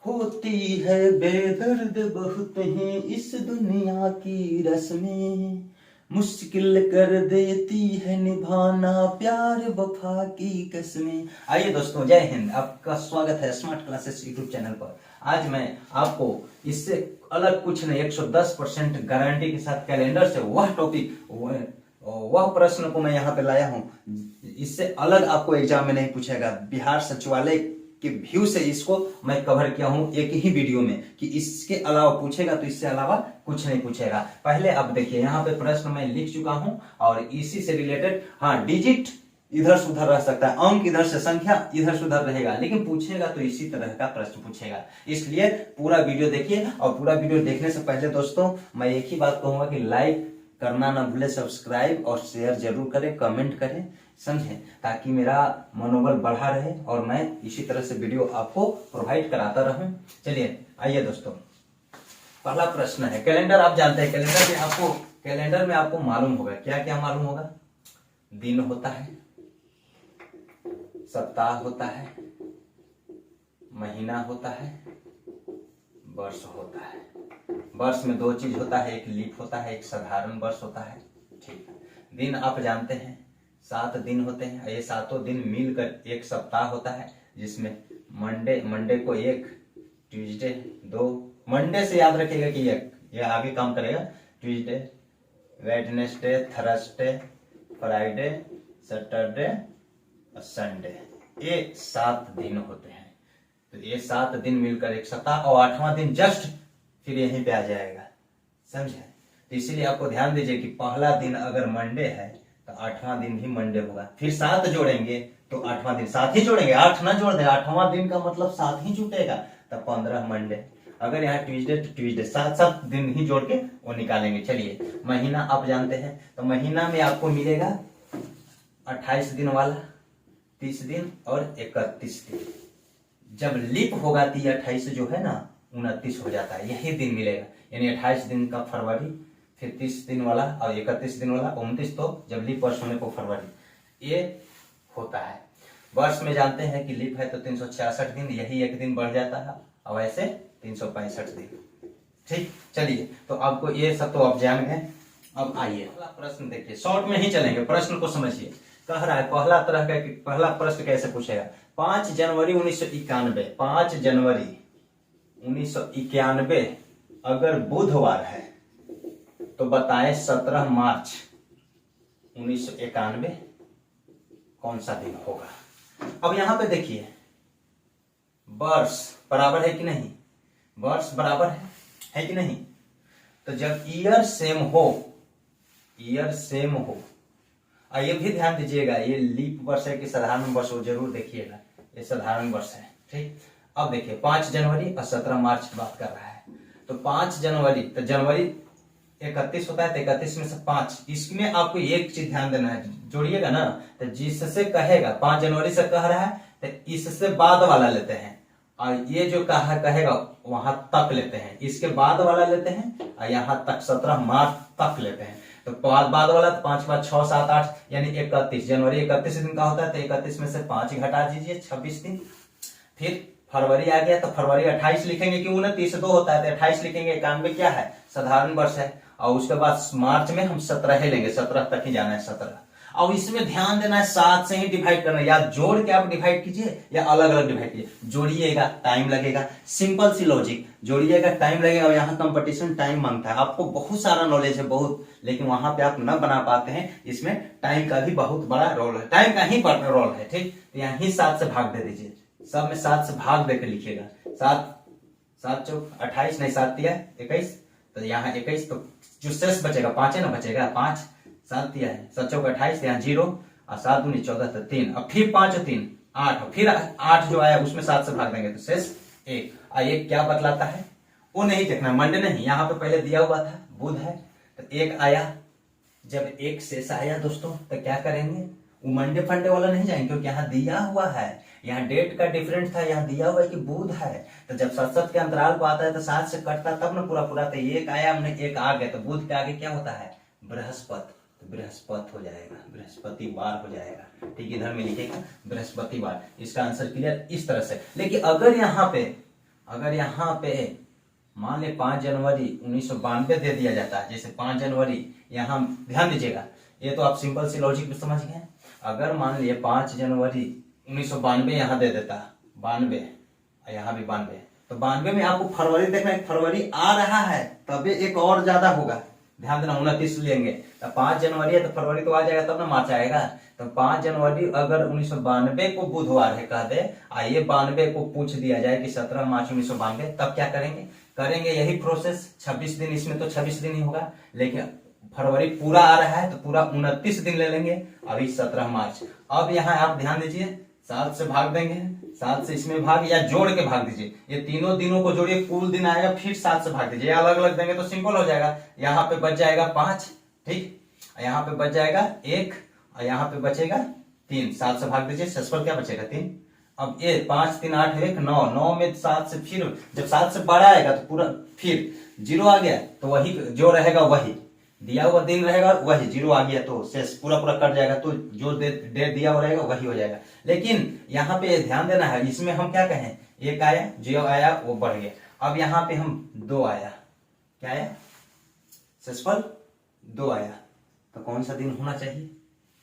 होती है बेदर्द बहुत हैं इस दुनिया की रस्में, मुश्किल कर देती है निभाना प्यार वफा की कसमें। आइए दोस्तों, जय हिंद। आपका स्वागत है स्मार्ट क्लासेस यूट्यूब चैनल पर। आज मैं आपको इससे अलग कुछ नहीं, 110% गारंटी के साथ कैलेंडर से वह टॉपिक, वह प्रश्न को मैं यहाँ पे लाया हूँ। इससे अलग आपको एग्जाम में नहीं पूछेगा। बिहार सचिवालय के व्यू से इसको मैं कवर किया हूं एक ही वीडियो में, कि इसके अलावा पूछेगा तो इससे अलावा कुछ नहीं पूछेगा। पहले अब देखिए, यहाँ पे प्रश्न मैं लिख चुका हूं और इसी से रिलेटेड, हाँ, डिजिट इधर से उधर रह सकता है, अंक इधर से, संख्या इधर से उधर रहेगा, लेकिन पूछेगा तो इसी तरह का प्रश्न पूछेगा। इसलिए पूरा वीडियो देखिए। और पूरा वीडियो देखने से पहले दोस्तों मैं एक ही बात कहूंगा कि लाइक करना ना भूले, सब्सक्राइब और शेयर जरूर करें, कमेंट करें, समझे, ताकि मेरा मनोबल बढ़ा रहे और मैं इसी तरह से वीडियो आपको प्रोवाइड कराता रहूं। चलिए आइए दोस्तों, पहला प्रश्न है। कैलेंडर आप जानते हैं, कैलेंडर में आपको मालूम होगा क्या क्या मालूम होगा। दिन होता है, सप्ताह होता है, महीना होता है, वर्ष होता है। वर्ष में दो चीज होता है, एक लीप होता है, एक साधारण वर्ष होता है। ठीक है। दिन आप जानते हैं 7 दिन होते हैं। ये 7 दिन मिलकर एक सप्ताह होता है, जिसमें मंडे को 1, ट्यूसडे 2, मंडे से याद रखिएगा कि ये आगे काम करेगा। Tuesday, Wednesday, Thursday, Friday, Saturday और संडे, ये 7 दिन होते हैं। तो ये 7 दिन मिलकर एक सप्ताह, और 8वां दिन जस्ट फिर यहीं पे आ जाएगा, समझे। तो इसीलिए आपको ध्यान दीजिए कि पहला दिन अगर मंडे है तो 8वां दिन भी मंडे होगा। फिर 7 जोड़ेंगे तो 8वां दिन 7 ही जोड़ेंगे, 8 ना जोड़ दें, 8वां दिन का मतलब 7 ही जुटेगा, तो 15 मंडे। अगर यहाँ ट्यूसडे तो ट्यूसडे, 7 दिन ही जोड़ के वो निकालेंगे। चलिए, महीना आप जानते हैं, तो महीना में आपको मिलेगा 28 दिन वाला, 30 दिन और 31 दिन। जब लीप होगा तो 28 जो है ना 29 हो जाता है, यही दिन मिलेगा। यानी 28 दिन का फरवरी, फिर 30 दिन वाला और 31 दिन वाला 29, तो जब लीप वर्ष होने को फरवरी, ये होता है। वर्ष में जानते हैं कि लीप है तो 366 दिन, यही एक दिन बढ़ जाता है, और ऐसे 365 दिन। ठीक, चलिए, तो आपको ये सब तो आप जान गए। अब आइए पहला प्रश्न देखिए, शॉर्ट में ही चलेंगे, प्रश्न को समझिए। कह रहा है पहला प्रश्न कैसे पूछेगा। 5 जनवरी 1991, 5 जनवरी 1991 अगर बुधवार है तो बताएं 17 मार्च 1991 कौन सा दिन होगा। अब यहां पे देखिए, वर्ष बराबर है कि नहीं, वर्ष बराबर है कि नहीं। तो जब ईयर सेम हो, और ये भी ध्यान दीजिएगा, ये लीप वर्ष है कि साधारण वर्ष हो, जरूर देखिएगा, ये साधारण वर्ष है। ठीक, अब देखिए 5 जनवरी और 17 मार्च की बात कर रहा है। तो 5 जनवरी, तो जनवरी 31 होता है, तो 31 में से 5, इसमें आपको एक चीज ध्यान देना है, जोड़िएगा ना, तो जिससे कहेगा 5 जनवरी से कह रहा है तो इससे बाद वाला लेते हैं, और ये जो कहेगा वहां तक लेते हैं, इसके बाद वाला लेते हैं, और यहाँ तक 17 मार्च तक लेते हैं। तो बाद वाला, तो 5 5 6 7 8, यानी 31 जनवरी 31 दिन का होता है, तो 31 में से 5 घटा दीजिए, 26 दिन। फिर फरवरी आ गया, तो फरवरी 28 लिखेंगे कि 29 2 होता है, तो 28 लिखेंगे। 91 क्या है, साधारण वर्ष है। और उसके बाद मार्च में हम 17 ही लेंगे, 17 तक ही जाना है, 17। और इसमें ध्यान देना है 7 से ही डिवाइड करना है, या जोड़ के आप डिवाइड कीजिए या अलग अलग डिवाइड कीजिए। जोड़िएगा टाइम लगेगा, सिंपल सी लॉजिक, जोड़िएगा टाइम लगेगा। और यहाँ कंपटीशन टाइम मांगता है, आपको बहुत सारा नॉलेज है बहुत, लेकिन वहां पे आप न बना पाते हैं। इसमें टाइम का भी बहुत बड़ा रोल है, टाइम का ही रोल है। ठीक, तो यहाँ ही 7 से भाग दे दीजिए, सब में 7 से भाग देकर लिखिएगा। 7 चौक 28, नहीं 7 दिया 21, तो यहाँ 21, तो जो शेष बचेगा 5 है ना, बचेगा 5, 7 दिया है, 7 चौक 28, यहाँ 0 और 7 दूनी 14, तो 3, और फिर 5 और 3 8, फिर 8 जो आया उसमें 7 से भाग देंगे तो शेष 1। और ये क्या बतलाता है वो नहीं देखना, मंडे नहीं, यहाँ पे पहले दिया हुआ था बुध है, तो 1 आया। जब 1 शेष आया दोस्तों, तो क्या करेंगे, वो मंडे फंडे वाला नहीं जाएंगे, क्योंकि यहाँ दिया हुआ है, यहाँ डेट का डिफरेंस था, यहाँ दिया हुआ है कि बुध है। तो जब 7 के अंतराल को आता है तो 7 से कटता तब ना पूरा, तो 1 आया, हमने 1 आ गया, तो बुध के आगे क्या होता है, बृहस्पति, तो बृहस्पति हो जाएगा, बृहस्पतिवार हो जाएगा। ठीक, इधर में लिखेगा बृहस्पतिवार। इसका आंसर क्लियर इस तरह से। लेकिन अगर यहाँ पे अगर यहाँ पे मान ले 5 जनवरी 1992 दे दिया जाता है, जैसे 5 जनवरी, यहाँ ध्यान दीजिएगा, ये तो आप सिंपल सी लॉजिक में समझ गए। अगर मान लिए 5 जनवरी 1992 यहाँ दे देता, 92, यहाँ भी 92, तो 92 में आपको फरवरी देखना है, फरवरी आ रहा है तभी एक और ज्यादा होगा, ध्यान देना, 29 लेंगे तो 5 जनवरी है तो फरवरी तो आ जाएगा तब ना मार्च आएगा। तो 5 जनवरी अगर 1992 को बुधवार है कह दे, आइए 92 को पूछ दिया जाए कि 17 मार्च 1992, तब क्या करेंगे यही प्रोसेस, 26 दिन, इसमें तो 26 दिन ही होगा, लेकिन फरवरी पूरा आ रहा है तो पूरा 29 दिन ले लेंगे, अभी 17 मार्च। अब यहाँ आप ध्यान दीजिए, 7 से भाग देंगे, 7 से इसमें भाग या जोड़ के भाग दीजिए, ये तीनों दिनों को जोड़िए, कुल दिन आएगा, फिर 7 से भाग दीजिए, अलग अलग देंगे तो सिंपल हो जाएगा। यहाँ पे बच जाएगा 5, ठीक, यहाँ पे बच जाएगा 1, और यहाँ पे बचेगा 3, 7 से भाग दीजिए, शेषफल क्या बचेगा 3। अब ये 5 3 8 1 9, 9 में 7 से, फिर जब 7 से बड़ा आएगा तो पूरा फिर 0 आ गया, तो वही जो रहेगा वही दिया हुआ दिन रहेगा, वही 0 आ गया तो शेष पूरा कट जाएगा, तो जो डेट दिया हुआ रहेगा वही हो जाएगा। लेकिन यहाँ पे ध्यान देना है, इसमें हम क्या कहें, 1 आया, 0 आया वो बढ़ गया, अब यहाँ पे हम 2 आया, क्या आया, शेषफल 2 आया, तो कौन सा दिन होना चाहिए,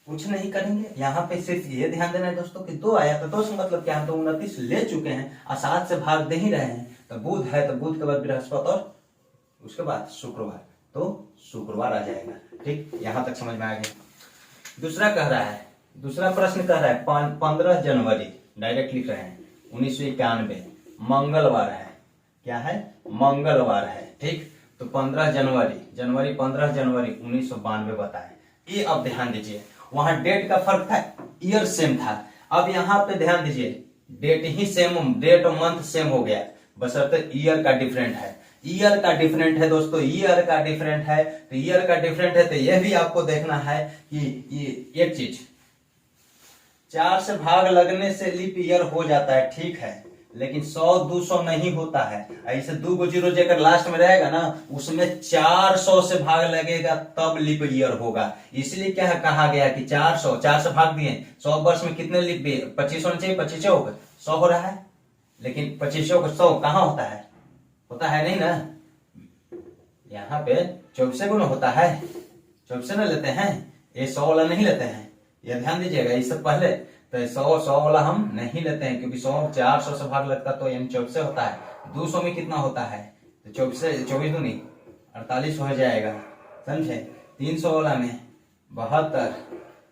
कुछ नहीं करेंगे, यहाँ पे सिर्फ ये ध्यान देना है दोस्तों कि 2 आया तो 2 से मतलब क्या है, तो 29 ले चुके हैं और 7 से भाग दे ही रहे हैं, तो बुध है तो बुध के बाद बृहस्पति और उसके बाद शुक्रवार, तो शुक्रवार आ जाएगा, ठीक, यहां तक समझ में आ गया। दूसरा कह रहा है, दूसरा प्रश्न कह रहा है 15 जनवरी डायरेक्ट लिख रहे हैं 1991 मंगलवार है, क्या है, मंगलवार है, ठीक, तो 15 जनवरी 15 जनवरी 1992 बताए। ये अब ध्यान दीजिए, वहां डेट का फर्क था, ईयर सेम था, अब यहाँ पे ध्यान दीजिए डेट ही सेम, डेट और मंथ सेम हो गया, बशर्ते ईयर का डिफरेंट है, ईयर का डिफरेंट है दोस्तों, ईयर का डिफरेंट है, तो ईयर का डिफरेंट है तो यह भी आपको देखना है कि ये एक चीज, 4 से भाग लगने से लीप ईयर हो जाता है, ठीक है, लेकिन 100 200 नहीं होता है, ऐसे 2 को 0 जेकर लास्ट में रहेगा ना, उसमें 400 से भाग लगेगा तब लीप ईयर होगा, इसलिए क्या कहा गया कि 400, 4 से भाग दिए, 100 वर्ष में कितने लीप, 25 होना चाहिए, 25 होगा, 100 हो रहा है, लेकिन 25 को 100 कहाँ होता है नहीं ना, यहाँ पे 24 गुना होता है, 24 ना लेते हैं, ये 100 वाला नहीं लेते हैं, ये ध्यान दीजिएगा, इससे पहले तो 100 वाला हम नहीं लेते हैं, क्योंकि 100 400 से भाग लगता तो यानी 24 होता है, 200 में कितना होता है, तो 24 दूनी 48 हो जाएगा, समझे, 300 वाला में 72,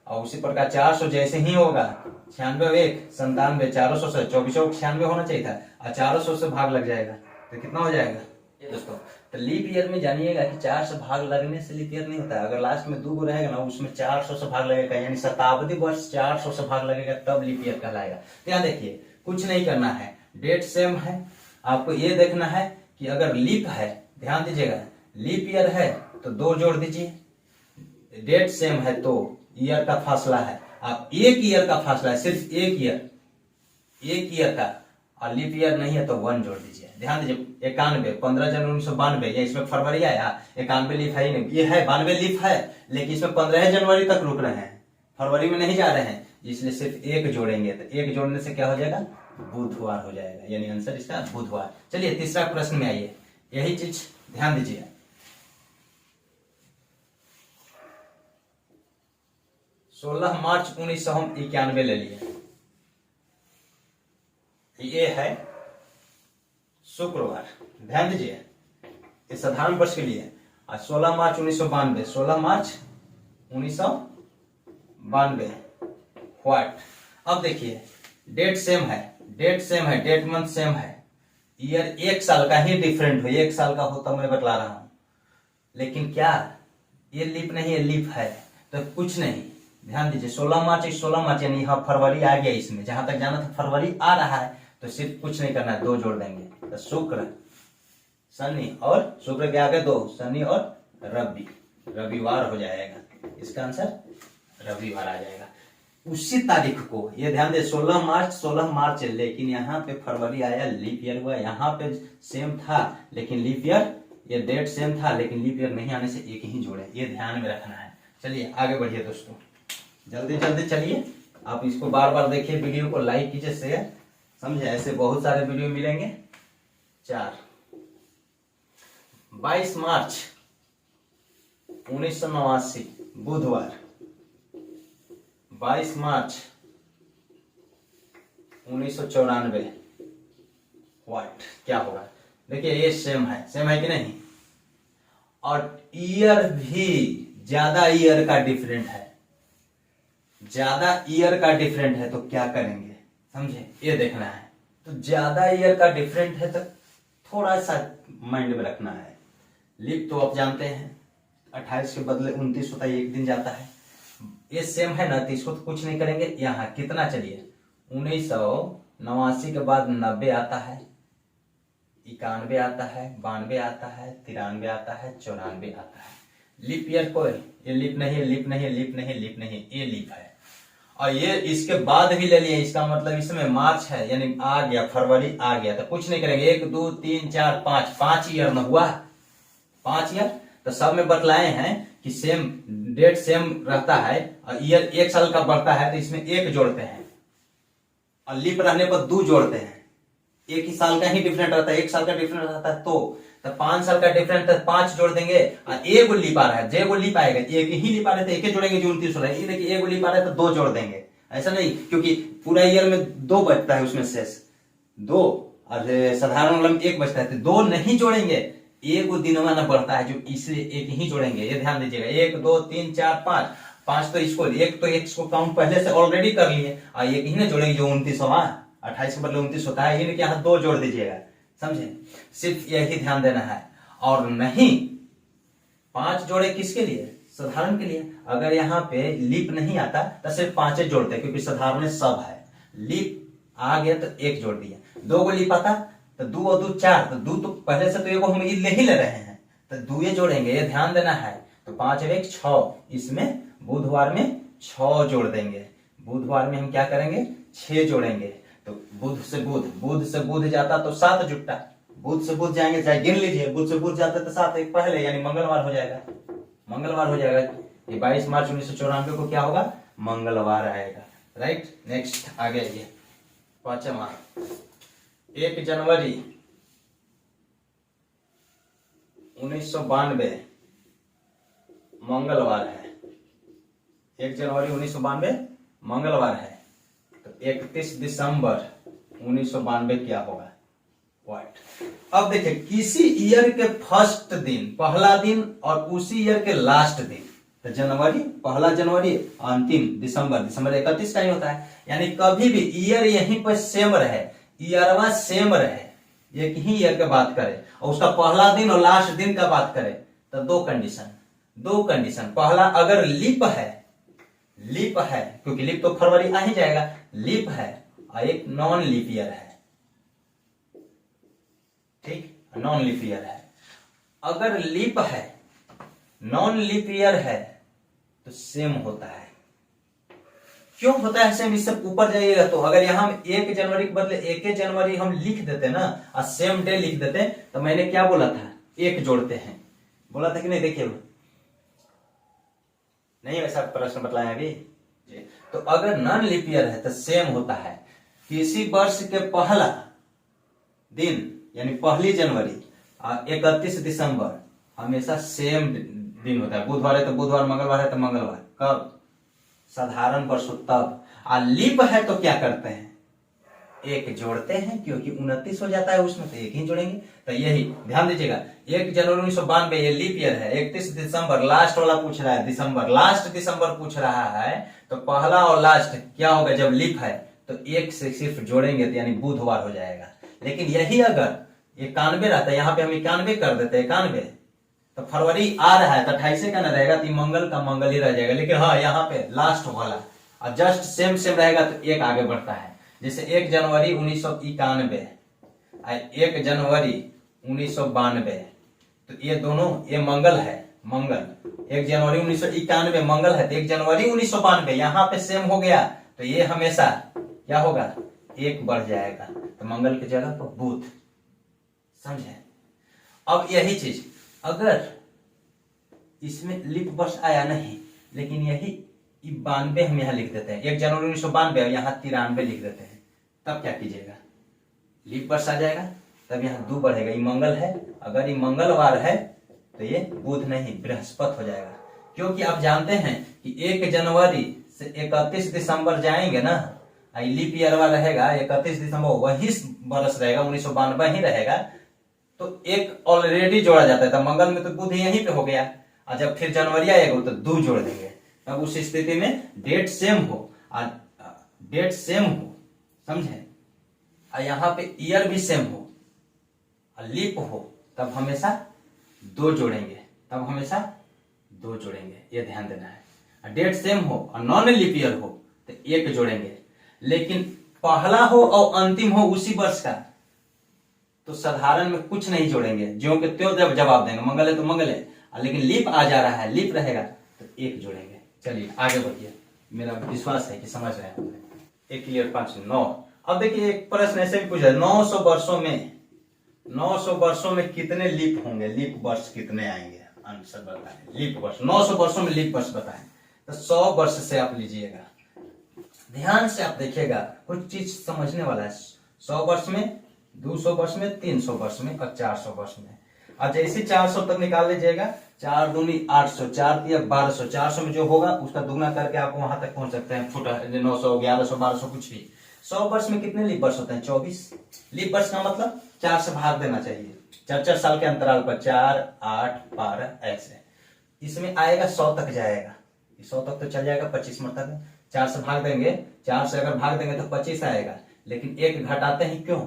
और उसी प्रकार 400 जैसे ही होगा, 96 1 97, 400 से 24 96 होना चाहिए था, और 400 से भाग लग जाएगा तो कितना हो जाएगा दोस्तों। तो लीप ईयर में जानिएगा कि 4 से भाग लगने से लीप ईयर नहीं होता है, अगर लास्ट में 2 रहेगा ना, उसमें 400 से भाग लगेगा, यानी शताब्दी वर्ष 400 से भाग लगेगा तब लीप ईयर कहलाएगा। तो यहाँ देखिए कुछ नहीं करना है, डेट सेम है, आपको ये देखना है कि अगर लीप है, ध्यान दीजिएगा, लीप ईयर है तो 2 जोड़ दीजिए, डेट सेम है तो ईयर का फासला है, आप 1 ईयर का फासला है, सिर्फ 1 ईयर का, और लीप ईयर नहीं है तो 1 जोड़ दीजिए। ध्यान दीजिए 91 15 जनवरी 1992, या इसमें फरवरी आया, 91 लीप है ही नहीं, ये है 92 लीप है, लेकिन इसमें 15 जनवरी तक रुक रहे हैं, फरवरी में नहीं जा रहे हैं, इसलिए सिर्फ 1 जोड़ेंगे, तो 1 जोड़ने से क्या हो जाएगा, बुधवार हो जाएगा, यानी आंसर इसका बुधवार। चलिए तीसरा प्रश्न में आइए, यही चीज ध्यान दीजिए, 16 मार्च 1991 ले लिए, ये है शुक्रवार, ध्यान दीजिए, ये साधारण वर्ष के लिए, आज 16 मार्च 1992, 16 मार्च 1992 व्हाट। अब देखिए डेट सेम है, डेट मंथ सेम है, ईयर 1 साल का ही डिफरेंट हो, 1 साल का होता मैं बतला रहा हूं, लेकिन क्या ये लीप नहीं है, लीप है तो कुछ नहीं, ध्यान दीजिए 16 मार्च यानी यहाँ फरवरी आ गया, इसमें जहां तक जाना था फरवरी आ रहा है, तो सिर्फ कुछ नहीं करना है, 2 जोड़ देंगे, तो शुक्र शनि, और शुक्र के आगे 2, शनि और रविवार हो जाएगा, इसका आंसर रविवार आ जाएगा। उसी तारीख को ये ध्यान दे 16 मार्च, लेकिन यहाँ पे फरवरी आया, लीप ईयर हुआ, यहाँ पे सेम था लेकिन लीप ईयर, ये डेट सेम था लेकिन लीप ईयर नहीं आने से 1 ही जोड़े, ये ध्यान में रखना है। चलिए आगे बढ़िए दोस्तों, जल्दी चलिए, आप इसको बार बार देखिए, वीडियो को लाइक कीजिए, शेयर, समझे, ऐसे बहुत सारे वीडियो मिलेंगे, 4। 22 मार्च 1989 बुधवार। 22 मार्च 1994 व्हाट क्या होगा? देखिए ये सेम है कि नहीं? और ईयर भी ज्यादा ईयर का डिफरेंट है, ज्यादा ईयर का डिफरेंट है तो क्या करेंगे, समझे? ये देखना है। तो ज्यादा ईयर का डिफरेंट है तो थोड़ा सा माइंड में रखना है। लीप तो आप जानते हैं 28 के बदले 29 होता है, एक दिन जाता है। ये सेम है ना, तो इसको तो कुछ नहीं करेंगे। यहाँ कितना, चलिए 1989 के बाद 90 आता है, 91 आता है, 92 आता है, 93 आता है, 94 आता है। लीप ईयर को ये लीप नहीं है, लीप नहीं है, लीप नहीं है, लीप नहीं है, ये लीप है। और ये इसके बाद भी ले लिए, इसका मतलब इसमें मार्च है यानी आ गया, फरवरी आ गया, तो कुछ नहीं करेंगे। 1 2 3 4 5 5 ईयर न हुआ, 5 ईयर। तो सब में बतलाए हैं कि सेम डेट सेम रहता है और ईयर 1 साल का बढ़ता है तो इसमें 1 जोड़ते हैं, और लीप रहने पर 2 जोड़ते हैं। एक ही साल का ही डिफरेंट रहता है, 1 साल का डिफरेंट रहता है तो 5 साल का डिफरेंट है, 5 जोड़ देंगे। और एक लीप आ रहा है, जे लीप आएगा, एक ही लीप आ रहे थे, एक जोड़ेंगे जो 29 हो रहा है। ये देखिए एक लीप आ रहा है तो 2 जोड़ देंगे, ऐसा नहीं, क्योंकि पूरा ईयर में 2 बचता है, उसमें शेष 2 और साधारण वाला में 1 बचता है, तो 2 नहीं जोड़ेंगे, एक दिनवाना बढ़ता है जो, इसलिए एक ही जोड़ेंगे। ये ध्यान दीजिएगा, 1 2 3 4 5 5 तो इसको इसको काउंट पहले से ऑलरेडी कर लिए, और एक ही ना जोड़ेंगे जो 29 होगा, 28 के बदले 29 होता है, ये यहाँ 2 जोड़ दीजिएगा, समझे? सिर्फ यही ध्यान देना है। और नहीं 5 जोड़े किसके लिए? साधारण के लिए। अगर यहाँ पे लीप नहीं आता तो सिर्फ 5 जोड़ते, क्योंकि साधारण सब है। लीप आ गया तो 1 जोड़ दिया, 2 को लीप आता तो 2 और 2 4, तो 2 तो पहले से तो एगो हम नहीं ले रहे हैं, तो 2 जोड़ेंगे, ये ध्यान देना है। तो 5 और 1 6, इसमें बुधवार में 6 जोड़ देंगे। बुधवार में हम क्या करेंगे? 6 जोड़ेंगे। तो बुध से बुध जाता तो 7 जुटता, बुध से बुध जाएंगे, चाहे गिन लीजिए, बुध से बुध जाता तो 7 एक पहले, यानी मंगलवार हो जाएगा, मंगलवार हो जाएगा। ये 22 मार्च 1994 को क्या होगा? मंगलवार आएगा, राइट। नेक्स्ट आगे आइए, 5वां 1 जनवरी 1992 मंगलवार है। 1 जनवरी 1992 मंगलवार है। तो 31 दिसंबर 1992 क्या होगा? व्हाट? अब देखिए, किसी ईयर के फर्स्ट दिन, पहला दिन, और उसी ईयर के लास्ट दिन, तो जनवरी, पहला जनवरी, अंतिम दिसंबर, दिसंबर 31 का ही होता है। यानी कभी भी ईयर यहीं पर सेम रहे, ईयरवा सेम रहे, एक ही ईयर की बात करें, और उसका पहला दिन और लास्ट दिन का बात करें, तो 2 कंडीशन। पहला, अगर लीप है, क्योंकि लीप तो फरवरी आ ही जाएगा, लीप है, और एक नॉन लीप ईयर है, ठीक, नॉन लीप ईयर है। अगर लीप है, नॉन लीप ईयर है, तो सेम होता है। क्यों होता है सेम? इससे ऊपर जाइएगा तो, अगर यहां 1 जनवरी के बदले 1 जनवरी हम लिख देते ना, और सेम डे लिख देते, तो मैंने क्या बोला था? 1 जोड़ते हैं, बोला था कि नहीं? देखिए, नहीं वैसा प्रश्न बताया अभी। तो अगर नॉन लीप ईयर है तो सेम होता है। किसी वर्ष के पहला दिन यानी पहली जनवरी और 31 दिसंबर हमेशा सेम दिन होता है। बुधवार है तो बुधवार, मंगलवार है तो मंगलवार। कब? साधारण वर्ष हो तब। और लीप है तो क्या करते हैं? 1 जोड़ते हैं, क्योंकि 29 हो जाता है उसमें, तो 1 ही जोड़ेंगे। तो यही ध्यान दीजिएगा, 1 जनवरी 1992 ये लीप ईयर है। 31 दिसंबर लास्ट वाला पूछ रहा है, दिसंबर, लास्ट दिसंबर पूछ रहा है, तो पहला और लास्ट क्या होगा? जब लीप है तो 1 से सिर्फ जोड़ेंगे, तो यानी बुधवार हो जाएगा। लेकिन यही अगर 91 रहता है, यहाँ पे हम 91 कर देते, 91, तो फरवरी आ रहा है तो 28 का ना रहेगा, तो मंगल का मंगल ही रह जाएगा। लेकिन हाँ, यहाँ पे लास्ट वाला और जस्ट सेम रहेगा तो 1 आगे बढ़ता है। जैसे 1 जनवरी 1991 और 1 जनवरी 1992, तो ये दोनों, ये मंगल है, मंगल। 1 जनवरी 1991 मंगल है, तो 1 जनवरी 1992 यहाँ पे सेम हो गया, तो ये हमेशा क्या होगा? 1 बढ़ जाएगा, तो मंगल की जगह पर बुध। समझे? अब यही चीज अगर इसमें लीप वर्ष आया नहीं, लेकिन यही 92 हम यहाँ लिख देते हैं, 1 जनवरी 1992 यहाँ 93 लिख देते हैं, तब क्या कीजिएगा? लीप वर्ष आ जाएगा, तब यहाँ 2 बढ़ेगा। ये मंगल है, अगर ये मंगलवार है तो ये बुध नहीं बृहस्पति हो जाएगा। क्योंकि आप जानते हैं कि 1 जनवरी से 31 दिसंबर जाएंगे ना, लीप ईयर वाला रहेगा 31 दिसंबर, वही बरस रहेगा 1992 ही रहेगा, तो एक ऑलरेडी जोड़ा जाता है। तब मंगल में तो बुध यहीं पे हो गया, और जब फिर जनवरी आएगा तो 2 जोड़ देंगे। तब उस स्थिति में डेट सेम हो, डेट सेम हो, समझे, और यहाँ पे ईयर भी सेम हो, लीप हो, तब हमेशा 2 जोड़ेंगे, तब हमेशा 2 जोड़ेंगे, ये ध्यान देना है। डेट सेम हो और नॉन लीप ईयर हो तो 1 जोड़ेंगे। लेकिन पहला हो और अंतिम हो उसी वर्ष का तो साधारण में कुछ नहीं जोड़ेंगे, ज्यों के त्यों जब जवाब देंगे, मंगल है तो मंगल है, लेकिन लीप आ जा रहा है, लीप रहेगा तो 1 जोड़ेंगे। चलिए आगे बढ़िए, मेरा विश्वास है कि समझ रहे हैं। एक क्लियर 5 9। अब देखिए एक प्रश्न ऐसे भी पूछा, 900 वर्षों में कितने लीप होंगे, लीप वर्ष कितने आएंगे, आंसर बताएं। लीप वर्ष 900 वर्षों में लीप वर्ष बताएं। तो 100 वर्ष से आप लीजिएगा, ध्यान से आप देखिएगा, कुछ चीज समझने वाला है। 100 वर्ष में, 200 वर्ष में, 300 वर्ष में और 400 वर्ष में। और जैसे 400 तक निकाल लीजिएगा, 4 दूनी 800, 4 तिया 1200, 400 में जो होगा उसका दुगना करके आप वहां तक पहुंच सकते हैं, फुट 900, 1100, 1200 कुछ भी। 100 वर्ष में कितने लीप वर्ष होते हैं, 24। लीप वर्ष का मतलब 4 से भाग देना चाहिए, 4 साल के अंतराल पर, 4, 8, 12 ऐसे। इसमें आएगा 100 तक जाएगा, 100 तक तो चल जाएगा 25 मतलब 4 से भाग देंगे, 4 से अगर भाग देंगे तो 25 आएगा। लेकिन 1 घटाते हैं, क्यों?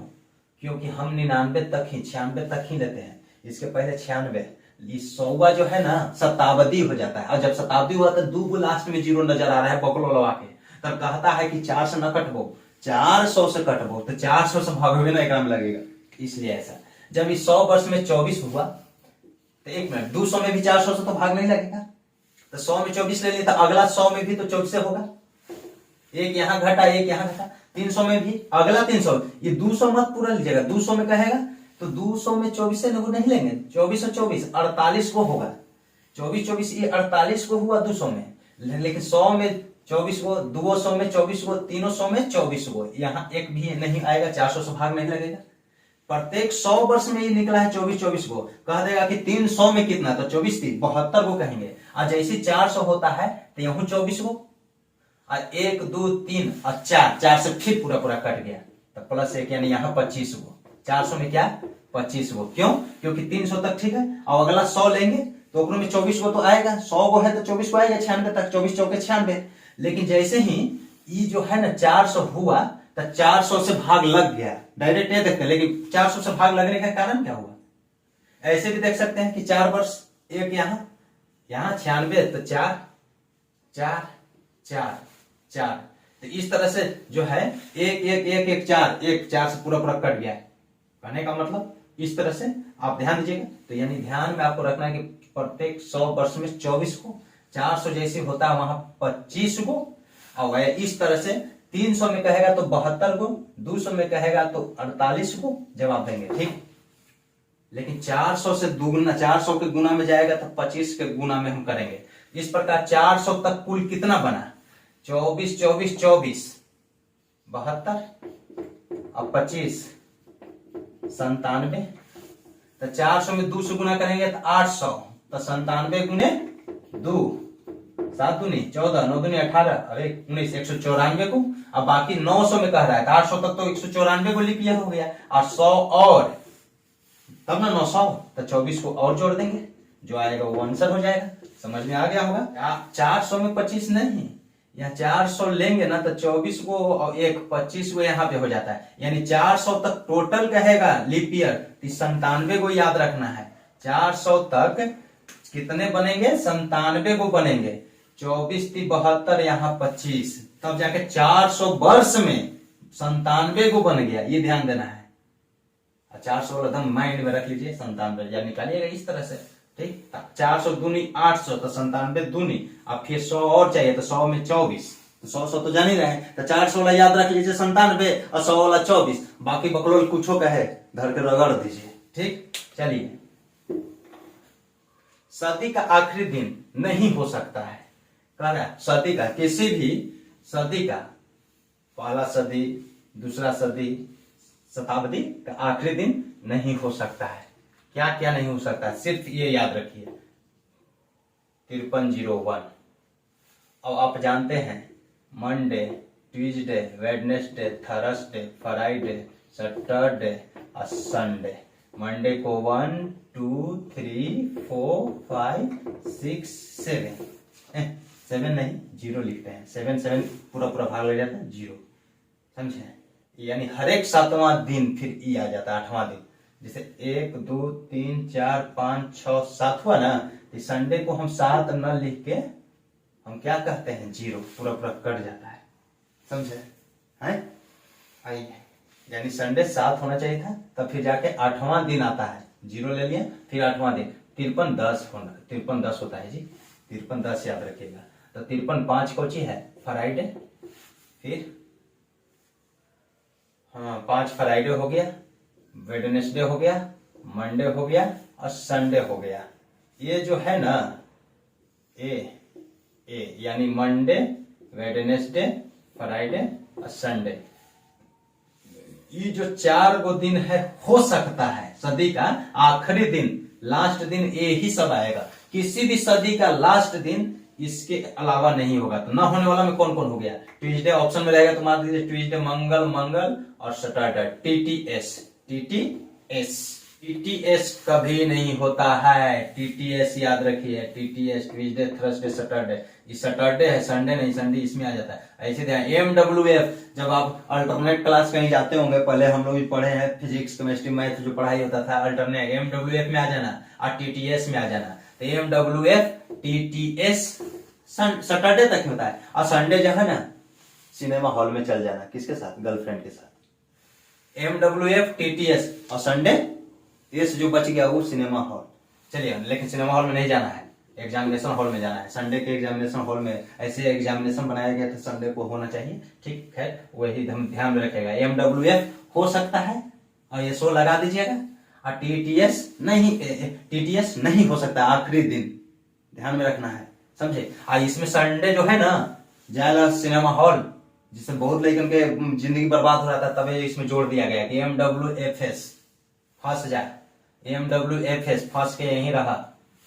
क्योंकि हम 99 तक ही, 96 तक ही लेते हैं, इसके पहले 96। 100वां जो है ना शताब्दी हो जाता है, और जब शताब्दी हुआ तो 2 लास्ट में 0 नजर आ रहा है बकलो लगा के, तब कहता है कि 4 से न कटबो, 400 से कटबो, तो 400 से भागोगे ना एक लगेगा, इसलिए ऐसा। जब इस 100 वर्ष में 24 हुआ तो 1 मिनट, 200 में भी 400 से तो भाग नहीं लगेगा, तो 100 में 24 ले लिया, तो अगला 100 में भी तो 24 से होगा, 1 यहाँ घटा, 1 यहाँ घटा। 300 में भी अगला 300, ये 200 मत पूरा लीजिएगा, 200 में कहेगा तो 200 में 24 से नहीं लेंगे, 24 और 24 48 को होगा, 24 24 ये 48 को हुआ 200 में, लेकिन 100 में 24 को, 200 में 24 को, 300 में 24 को, यहाँ 1 भी नहीं आएगा, 400 से भाग नहीं लगेगा। प्रत्येक 100 वर्ष में ये निकला है 24 24 को, कह देगा कि 300 में कितना, तो 24 थी 72 को कहेंगे। और जैसे 400 होता है तो यहूं 24 को, और 1 2 3 और 4 से फिर पूरा पूरा कट गया, तो प्लस 1 यानी यहाँ 25 को, 400 में क्या 25 को, क्यों? क्योंकि 300 तक ठीक है, और अगला 100 लेंगे तो ओकरों में 24 को तो आएगा, 100 को है तो 24 को आएगा, 96 तक, 24 चौके 96। लेकिन जैसे ही ये जो है ना 400 हुआ तो 400 से भाग लग गया, डायरेक्ट ये देखते, लेकिन 400 से भाग लगने का कारण क्या हुआ? ऐसे भी देख सकते हैं कि 4 वर्ष, 1 यहाँ 96, तो 4 4 4 4, तो इस तरह से जो है 1 1 1 1 4 1 4 से पूरा पूरा कट गया। कहने का मतलब इस तरह से आप ध्यान दीजिएगा। तो यानी ध्यान में आपको रखना है कि प्रत्येक 100 वर्ष में 24 को, 400 जैसे होता है वहां 25 को, और इस तरह से 300 में कहेगा तो 72 को, 200 में कहेगा तो 48 को जवाब देंगे, ठीक। लेकिन 400 से दुगुना, 400 के गुना में जाएगा तो 25 के गुना में हम करेंगे। इस प्रकार 400 तक कुल कितना बना, 24 24 24 72 और 25 97। तो 400 में 2 से गुना करेंगे तो 800, तो 97 गुने 2, 7 दूनी 14, 9 दूनी 18 और 19, 194 को। अब बाकी 900 में कह रहा है, 800 तक तो 194 को लीप ईयर हो गया, और 100 और तब ना 900, तो 24 को और जोड़ देंगे, जो आएगा वो आंसर हो जाएगा। समझ में आ गया होगा। 400 में 25 नहीं, यहाँ 400 लेंगे ना तो 24 को और 25 को यहाँ पे हो जाता है, यानी 400 तक टोटल कहेगा लीप ईयर, 97 को याद रखना है। 400 तक कितने बनेंगे, 97 को बनेंगे, 24 थी 72, यहाँ 25, तब जाके 400 वर्ष में 97 को बन गया, ये ध्यान देना है। 400 एकदम माइंड में रख लीजिए, 97 या निकालिएगा इस तरह से, ठीक। 400 दूनी 800, तो 97 दूनी, अब फिर 100 और चाहिए, तो 100 में 24, तो 100 तो जान ही रहे हैं, तो 400 वाला याद रख लीजिए 97 और 100 वाला 24, बाकी बकलोल कुछ कहे धर के रगड़ दीजिए, ठीक। चलिए, सदी का आखिरी दिन नहीं हो सकता है, कह रहा है सदी का, किसी भी सदी का, पहला सदी, दूसरा सदी, शताब्दी का आखिरी दिन नहीं हो सकता है। क्या क्या नहीं हो सकता है, सिर्फ ये याद रखिए 5301। अब आप जानते हैं Monday, Tuesday, Wednesday, Thursday, Friday, Saturday और संडे। मंडे को 1 2 3 4 5 6 7 नहीं 0 लिखते हैं। 7 पूरा पूरा भाग लग जाता है 0, समझे। यानी हर एक 7वां दिन फिर ई आ जाता है 8वां दिन। जैसे 1 2 3 4 5 6 7 हुआ ना, तो संडे को हम 7 न लिख के हम क्या कहते हैं 0, पूरा पूरा कट जाता है, समझे हैं। आइए, यानी संडे 7 होना चाहिए था, तब फिर जाके 8वां दिन आता है, 0 ले लिया, फिर 8वां दिन 53-10 होना, 53-10 होता है जी, 53-10 याद रखिएगा। तो 53-5 कौची है, फ्राइडे, फिर हाँ 5 फ्राइडे हो गया, वेडनेसडे हो गया, मंडे हो गया और संडे हो गया। ये जो है ना ए यानी मंडे, वेडनेसडे, फ्राइडे और संडे, ये जो 4 गो दिन है, हो सकता है सदी का आखिरी दिन, लास्ट दिन ये ही सब आएगा। किसी भी सदी का लास्ट दिन इसके अलावा नहीं होगा। तो ना होने वाला में कौन कौन हो गया, ट्यूसडे ऑप्शन में रहेगा तो मान दीजिए ट्यूसडे, मंगल और सैटरडे। टीटीएस कभी नहीं होता है, टीटीएस याद रखिए, टीटीएस ट्यूसडे, थर्सडे, सैटरडे। ये सैटरडे है, संडे नहीं, संडे इसमें आ जाता है। ऐसे ध्यान, एमडब्ल्यूएफ, जब आप अल्टरनेट क्लास कहीं जाते होंगे, पहले हम लोग भी पढ़े हैं, फिजिक्स, केमिस्ट्री, मैथ जो पढ़ाई होता था, अल्टरनेट एमडब्ल्यूएफ में आ जाना और टीटीएस में आ जाना। तो एमडब्ल्यूएफ, टीटीएस सैटरडे तक होता है, और संडे जो है ना सिनेमा हॉल में चल जाना, किसके साथ, गर्लफ्रेंड के साथ। एमडब्ल्यूएफ, टीटीएस और संडे, एस जो बच गया वो सिनेमा हॉल। चलिए, लेकिन सिनेमा हॉल में नहीं जाना है, एग्जामिनेशन हॉल में जाना है। संडे के एग्जामिनेशन हॉल में ऐसे एग्जामिनेशन बनाया गया था, संडे को होना चाहिए, ठीक है, वही ध्यान में रखेगा। एमडब्ल्यूएफ हो सकता है और ये 100 लगा दीजिएगा, और टीटीएस नहीं हो सकता, आखिरी दिन ध्यान में रखना है, समझे। और इसमें संडे जो है ना जाएगा सिनेमा हॉल, जिससे बहुत लेकिन के जिंदगी बर्बाद हो रहा था, तभी इसमें जोड़ दिया गया कि एमडब्ल्यूएफएस फंस जाए, एमडब्ल्यूएफएस फंस के यहीं रहा,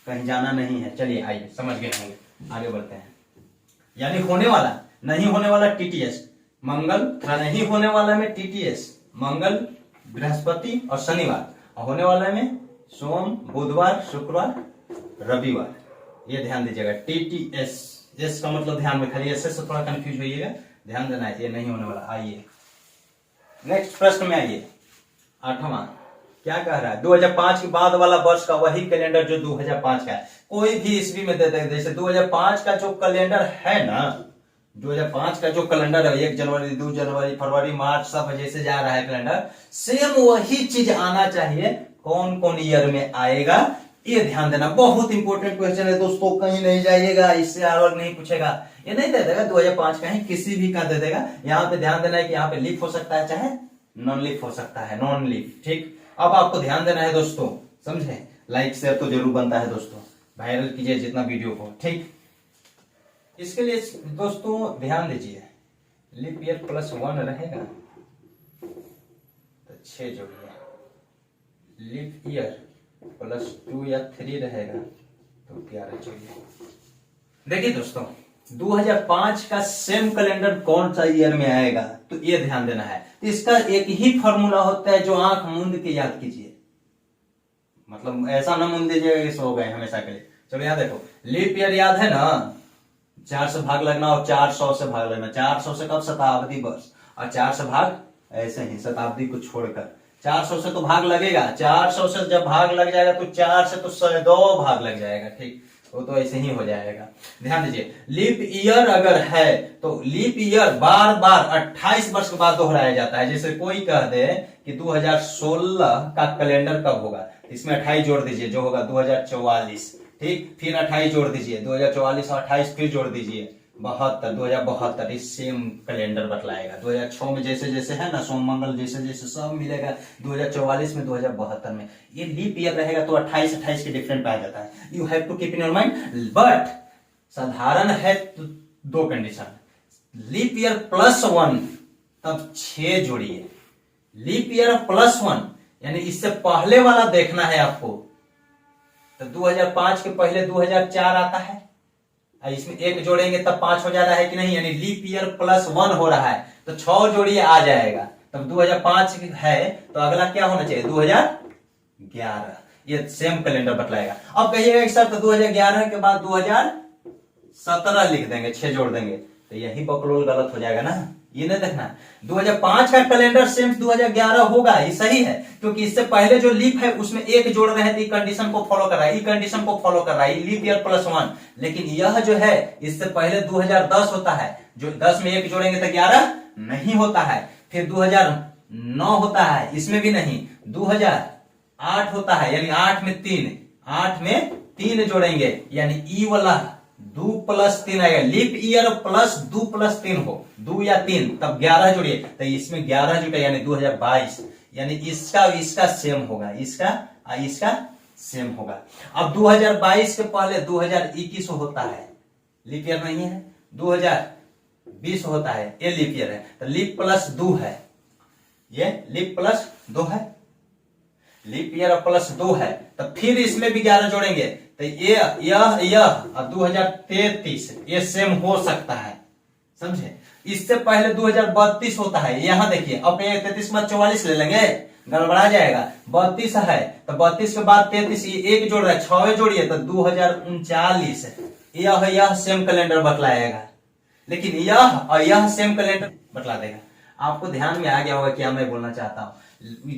कहीं जाना नहीं है। चलिए आइए, समझ गए होंगे, आगे बढ़ते हैं। यानी होने वाला, नहीं होने वाला टीटीएस, मंगल नहीं होने वाला में टीटीएस, मंगल, बृहस्पति और शनिवार, और होने वाला में सोम, बुधवार, शुक्रवार, रविवार। ये ध्यान दीजिएगा, टीटीएस, एस का मतलब ध्यान में, खाली ऐसे से थोड़ा कंफ्यूज होइएगा, ध्यान देना है, ये नहीं होने वाला। आइए नेक्स्ट प्रश्न में आइए, 8वां क्या कह रहा है, 2005 के बाद वाला वर्ष का वही कैलेंडर जो 2005 का है, कोई भी ईस्वी में देते हैं। जैसे 2005 का जो कैलेंडर है ना, 2005 का जो कैलेंडर है, 1 जनवरी, 2 जनवरी, फरवरी, मार्च, सब जैसे जा रहा है कैलेंडर, सेम वही चीज आना चाहिए। कौन कौन ईयर में आएगा ये ध्यान देना, बहुत इंपॉर्टेंट क्वेश्चन है दोस्तों, कहीं नहीं जाइएगा, इससे अलग नहीं पूछेगा, ये नहीं दे देगा 2005 का ही, किसी भी का दे देगा। यहाँ पे ध्यान देना है कि यहाँ पे लीफ हो सकता है, चाहे नॉन लीफ हो सकता है, नॉन लीफ, ठीक। अब आपको ध्यान देना है दोस्तों, समझे, लाइक शेयर तो जरूर बनता है दोस्तों, वायरल कीजिए जितना वीडियो को, ठीक। इसके लिए दोस्तों ध्यान दीजिए, लीप ईयर +1 रहेगा तो 6 जोड़िए, लीप ईयर +2 या 3 रहेगा तो 11 जोड़िए। देखिए दोस्तों, 2005 का सेम कैलेंडर कौन सा ईयर में आएगा, तो ये ध्यान देना है। तो इसका एक ही फॉर्मूला होता है, जो आंख मूंद के याद कीजिए, मतलब ऐसा ना मूंद दीजिएगा कि सो गए हमेशा के लिए। चलो यहाँ देखो, लीप ईयर याद है ना, 4 से भाग लगना और 400 से भाग लगना। 400 से कब, शताब्दी वर्ष, और 4 से भाग ऐसे ही शताब्दी को छोड़कर, 400 से तो भाग लगेगा, 400 से जब भाग लग जाएगा तो 4 से तो 102 भाग लग जाएगा, ठीक, वो तो ऐसे ही हो जाएगा। ध्यान दीजिए, लीप ईयर अगर है तो लीप ईयर बार बार 28 वर्ष के बाद दोहराया जाता है। जैसे कोई कह दे कि 2016 का कैलेंडर कब होगा, इसमें 28 जोड़ दीजिए, जो होगा 2044, ठीक, फिर 28 जोड़ दीजिए, 2044 और 28 फिर जोड़ दीजिए, 72, 2072, इस सेम कैलेंडर बतलाएगा। 2006 में जैसे जैसे है ना, सोम मंगल जैसे जैसे सब मिलेगा, 2044 में, 2072 में। ये लीप ईयर रहेगा तो 28 के डिफरेंट पाया जाता है, you have to keep in your mind. But साधारण है तो 2 कंडीशन, लीप ईयर +1 तब 6 जोड़िए, लीप ईयर +1 यानी इससे पहले वाला देखना है आपको। तो 2005 के पहले 2004 आता है, इसमें एक जोड़ेंगे तब 5 हो जाता है कि नहीं, यानी लीप ईयर +1 हो रहा है तो 6 जोड़िए आ जाएगा। तब 2005 है तो अगला क्या होना चाहिए 2011। ये सेम कैलेंडर बतलाएगा। अब कहिएगा सर तो 2011 के बाद 2017 लिख देंगे, 6 जोड़ देंगे, तो यही बकलोल गलत हो जाएगा ना, ये नहीं देखना। 2005 का कैलेंडर सेम 2011 होगा, ये सही है, क्योंकि इससे पहले जो लीप है उसमें एक जोड़ रहे थे, कंडीशन को फॉलो कर रहा है, कंडीशन को फॉलो कर रहा है, लीप ईयर +1। लेकिन यह जो है इससे पहले 2010 होता है, जो 10 में एक जोड़ेंगे तो 11 नहीं होता है। फिर 2009 होता है, इसमें भी नहीं। 2008 होता है, यानी 8 में 3 जोड़ेंगे, यानी ई वाला 2 + 3 आएगा। लीप ईयर +2 + 3 हो, 2 या 3, तब 11 जोड़िए, तो इसमें 11 जुटे यानी 2022, यानी इसका सेम होगा, इसका सेम होगा। अब 2022 के पहले 2021 होता है, लीप ईयर नहीं है, 2020 होता है, ये लीप ईयर है, तो लीप +2 है, ये लीप +2 है, लीप ईयर +2 है। तो फिर इसमें भी 11 जोड़ेंगे, तो यह और 2033 ये सेम हो सकता है, समझे। इससे पहले 2032 होता है, यहां देखिए, अब 33 में 44 ले लेंगे, गड़बड़ा जाएगा। 32 है तो 32 के बाद 33, ये एक जोड़ रहा है, 6 जोड़िए तो 2039। यह सेम कैलेंडर बतलाएगा, लेकिन यह सेम कैलेंडर बतला देगा। आपको ध्यान में आ गया होगा क्या मैं बोलना चाहता हूं।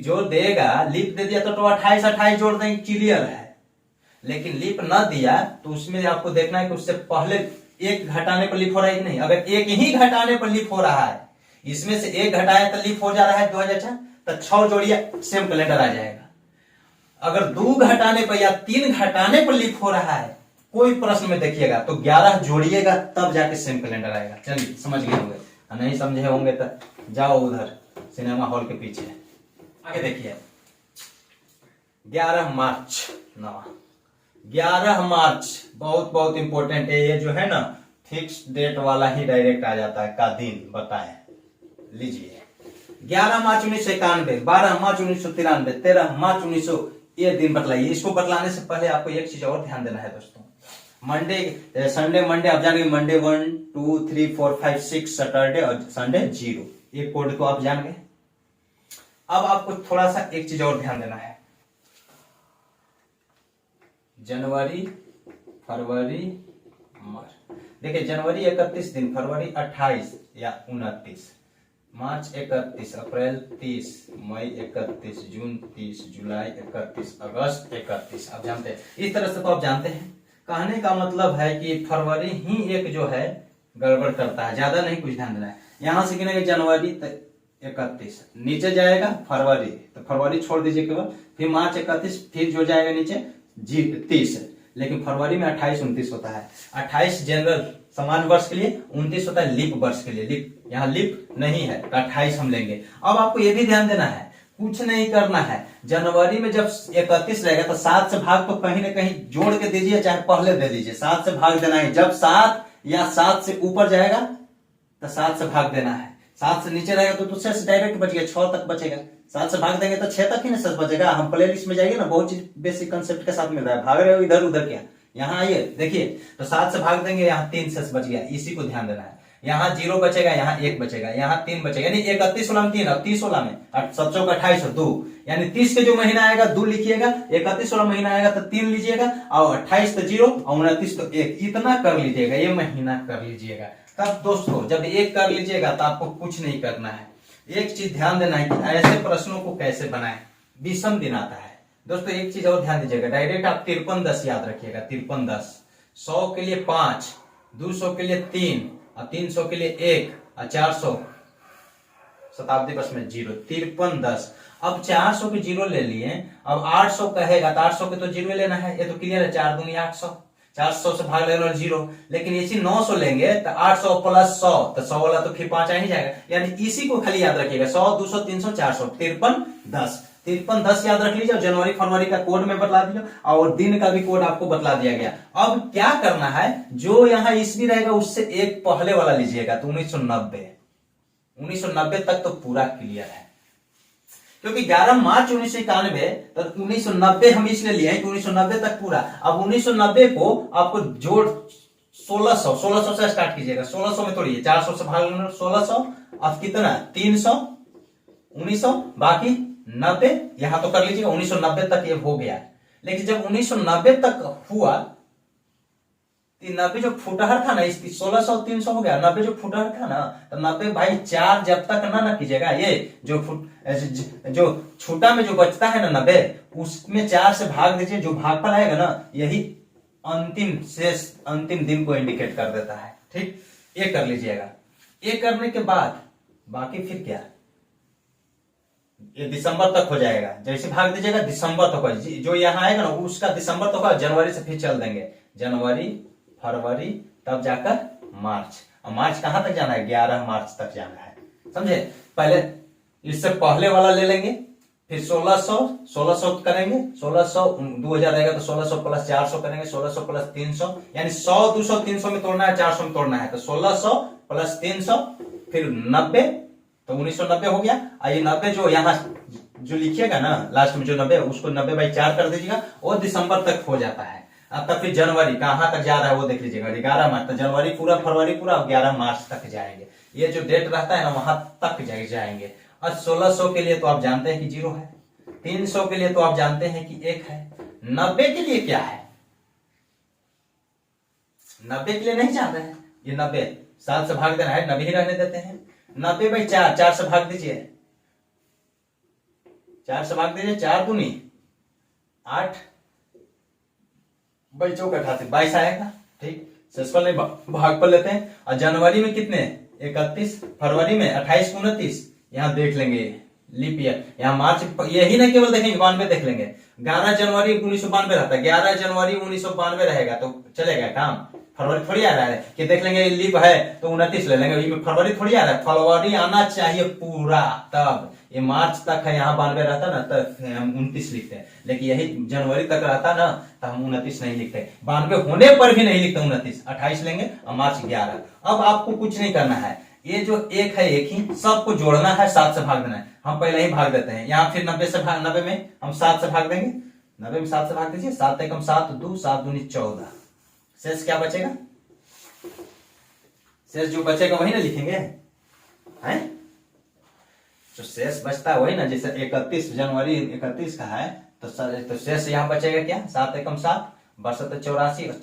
जो देगा लीप दे दिया तो 28 जोड़ देंगे, क्लियर है। लेकिन लीप न दिया तो उसमें आपको देखना है कि उससे पहले एक घटाने पर लीप हो रहा है कि नहीं। अगर एक ही घटाने पर लीप हो रहा है, इसमें से एक घटाया तो लीप हो जा रहा है 2004, तो 6 जोड़िए सेम कैलेंडर आ जाएगा। अगर 2 घटाने पर या 3 घटाने पर लीप हो रहा है, कोई प्रश्न में देखिएगा तो 11 जोड़िएगा तब जाके सेम कैलेंडर आएगा। चलिए समझ गए होंगे, नहीं समझे होंगे तो जाओ उधर सिनेमा हॉल के पीछे। आगे देखिए 11 मार्च 11 मार्च बहुत बहुत इंपॉर्टेंट है। ये जो है ना फिक्स डेट वाला ही डायरेक्ट आ जाता है, का दिन बताए लीजिए। 11 मार्च 1991, 12 मार्च 1993, 13 मार्च 1900, ये दिन बतलाइए। इसको बतलाने से पहले आपको एक चीज और ध्यान देना है दोस्तों। संडे मंडे आप जानेंगे, मंडे 1 2 3 4 5 6, सैटरडे और संडे 0, ये कोड को आप जान गए। अब आपको थोड़ा सा एक चीज और ध्यान देना है। जनवरी फरवरी मार्च, देखिए जनवरी 31 दिन, फरवरी 28 या 29, मार्च 31, अप्रैल 30, मई 31, जून 30, जुलाई 31, अगस्त 31। आप जानते हैं, इस तरह से तो आप जानते हैं। कहने का मतलब है कि फरवरी ही एक जो है गड़बड़ करता है, ज्यादा नहीं कुछ ध्यान देना है। यहां से गिनेंगे जनवरी 31, नीचे जाएगा फरवरी, तो फरवरी छोड़ दीजिए केवल, फिर मार्च 31, फिर जो जाएगा नीचे 30, लेकिन फरवरी में 28 29 होता है। 28 जनरल सामान्य वर्ष के लिए, 29 होता है लीप वर्ष के लिए। लीप यहाँ लीप नहीं है तो 28 हम लेंगे। अब आपको ये भी ध्यान देना है, कुछ नहीं करना है। जनवरी में जब 31 रहेगा तो 7 से भाग तो कहीं ना कहीं जोड़ के दीजिए, चाहे पहले दे दीजिए, 7 से भाग देना है। जब 7 या 7 से ऊपर जाएगा तो 7 से भाग देना है। 7 से नीचे रहेगा तो 6 से डायरेक्ट बच गया, 6 तक बचेगा। 7 से भाग देंगे तो 6 तक ही ना सच बचेगा। हम प्ले लिस्ट में जाइए ना, बहुत चीज बेसिक कंसेप्ट के साथ मिल रहा है। भाग रहे हो इधर उधर क्या, यहाँ आइए देखिए, तो 7 से भाग देंगे, यहाँ 3 से बच गया, इसी को ध्यान देना है। यहाँ 0 बचेगा, यहाँ 1 बचेगा, यहाँ 3 बचेगा, यानी 31 वाला में 3 और 30 वाला में 7 चौक 28 और 2, यानी 30 के जो महीना आएगा 2 लिखिएगा, 31 वाला महीना आएगा तो 3 लीजिएगा, और 28 तो 0 और 29 तो 1, इतना कर लीजिएगा, ये महीना कर लीजिएगा। तब दोस्तों जब 1 कर लीजिएगा तो आपको कुछ नहीं करना है। एक चीज ध्यान देना है कि ऐसे प्रश्नों को कैसे बनाएं, विषम दिन आता है दोस्तों। एक चीज और ध्यान दीजिएगा, डायरेक्ट आप 5310 याद रखिएगा, 5310। 100 के लिए 5, 200 के लिए 3 और 300 के लिए 1 और 400 शताब्दी बस में 0, 5310। अब 400 के 0 ले लिए, अब 800 कहेगा तो 800 के तो 0 लेना है, ये तो क्लियर है, 4 दूनी 800, 400 से भाग लेना 0। लेकिन इसी 900 लेंगे तो 800 प्लस 100, तो 100 वाला तो फिर 5 आ ही जाएगा, यानी इसी को खाली याद रखिएगा, 100 200 300 400, 5310। 5310 याद रख लीजिए, जनवरी फरवरी का कोड में बतला दिया और दिन का भी कोड आपको बतला दिया गया। अब क्या करना है, जो यहाँ ईस्वी रहेगा उससे एक पहले वाला लीजिएगा, तो 1990 तक तो पूरा क्लियर है। क्योंकि 11 मार्च 1991 तक 1990 हम इसलिए लिए हैं कि 1990 तक पूरा। अब 1990 को आपको जोड़ 1600 से स्टार्ट कीजिएगा। 1600 में तोड़िए, 400 से भाग लेना, 1600 अब कितना 300 1900 बाकी 90, यहां तो कर लीजिएगा। 1990 तक ये हो गया। लेकिन जब 1990 तक हुआ, 90 जो फुटहर था ना, इसकी 1600 300 हो गया। 90 जो फुटहर था ना, तो 90 भाई 4 जब तक ना कीजिएगा, ये जो छोटा में जो बचता है ना 90, उसमें 4 से भाग दीजिए। जो भागफल आएगा ना, यही अंतिम शेष अंतिम दिन को इंडिकेट कर देता है। ठीक, ये कर लीजिएगा। ये करने के बाद बाकी फिर क्या, ये दिसंबर तक हो जाएगा। जैसे भाग दीजिएगा दिसंबर तक हो, जो यहाँ आएगा ना उसका दिसंबर तक हो। जनवरी से फिर चल देंगे, जनवरी फरवरी तब जाकर मार्च। और मार्च कहां तक जाना है, 11 मार्च तक जाना है। समझे। पहले इससे पहले वाला ले लेंगे, फिर 1600 करेंगे, 1600 2000 रहेगा तो 1600 प्लस 400 करेंगे, 1600 प्लस 300, यानी 100 200 300 में तोड़ना है, 400 में तोड़ना है। तो 1600 प्लस 300 फिर 90, तो 1990 हो गया। और ये 90 जो यहाँ जो लिखिएगा ना लास्ट में, जो 90 उसको 90/4 कर दीजिएगा, वो दिसंबर तक हो जाता है। अब तक फिर जनवरी कहां तक जा रहा है वो देख लीजिएगा, 11 मार्च तक, जनवरी पूरा, फरवरी पूरा, 11 मार्च तक जाएंगे। ये जो डेट रहता है ना वहां तक जाएंगे। और 1600 के लिए तो आप जानते हैं कि 0 है, 300 के लिए तो आप जानते हैं कि 1 है, 90 के लिए क्या है, 90 के लिए नहीं जानते हैं। ये 90 7 से भाग देना है, 90 ही रहने देते हैं। 90/4, 4 से भाग दीजिए, 4 से भाग दीजिए, 4 दूनी 8, 22 आएगा। ठीक, शेषफल नहीं भाग पर लेते हैं। और जनवरी में कितने 31, फरवरी में 28 29, यहां देख लेंगे लीप ईयर। यहाँ मार्च यही नहीं केवल देखेंगे, 92 देख लेंगे। 11 जनवरी 1992 रहता है, 11 जनवरी 1992 रहेगा तो चलेगा काम। फरवरी थोड़ी आ रहा है कि देख लेंगे लीप है तो 29 ले लेंगे, फरवरी थोड़ी आ रहा है। फरवरी आना चाहिए पूरा, तब ये मार्च तक है, यहाँ 92 रहता ना तब हम 29 लिखते हैं। लेकिन यही जनवरी तक रहता ना तो हम 29 नहीं लिखते, 92 होने पर भी नहीं लिखते 29, 28 लेंगे और मार्च 11। अब आपको कुछ नहीं करना है, ये जो 1 है 1 ही, सबको जोड़ना है, 7 से भाग देना है। हम पहले ही भाग देते हैं, यहाँ फिर 90 से भाग, 90 में हम 7 से भाग देंगे, 90 में 7 से भाग दीजिए, 7 एकम 7, 2 7 दूनी 14, शेष क्या बचेगा, शेष जो बचेगा वही ना लिखेंगे, हैं? जो शेष बचता है वही ना। जैसे 31 जनवरी 31 का है तो शेष यहाँ बचेगा क्या, 7 एकम 7, बरसत 84 और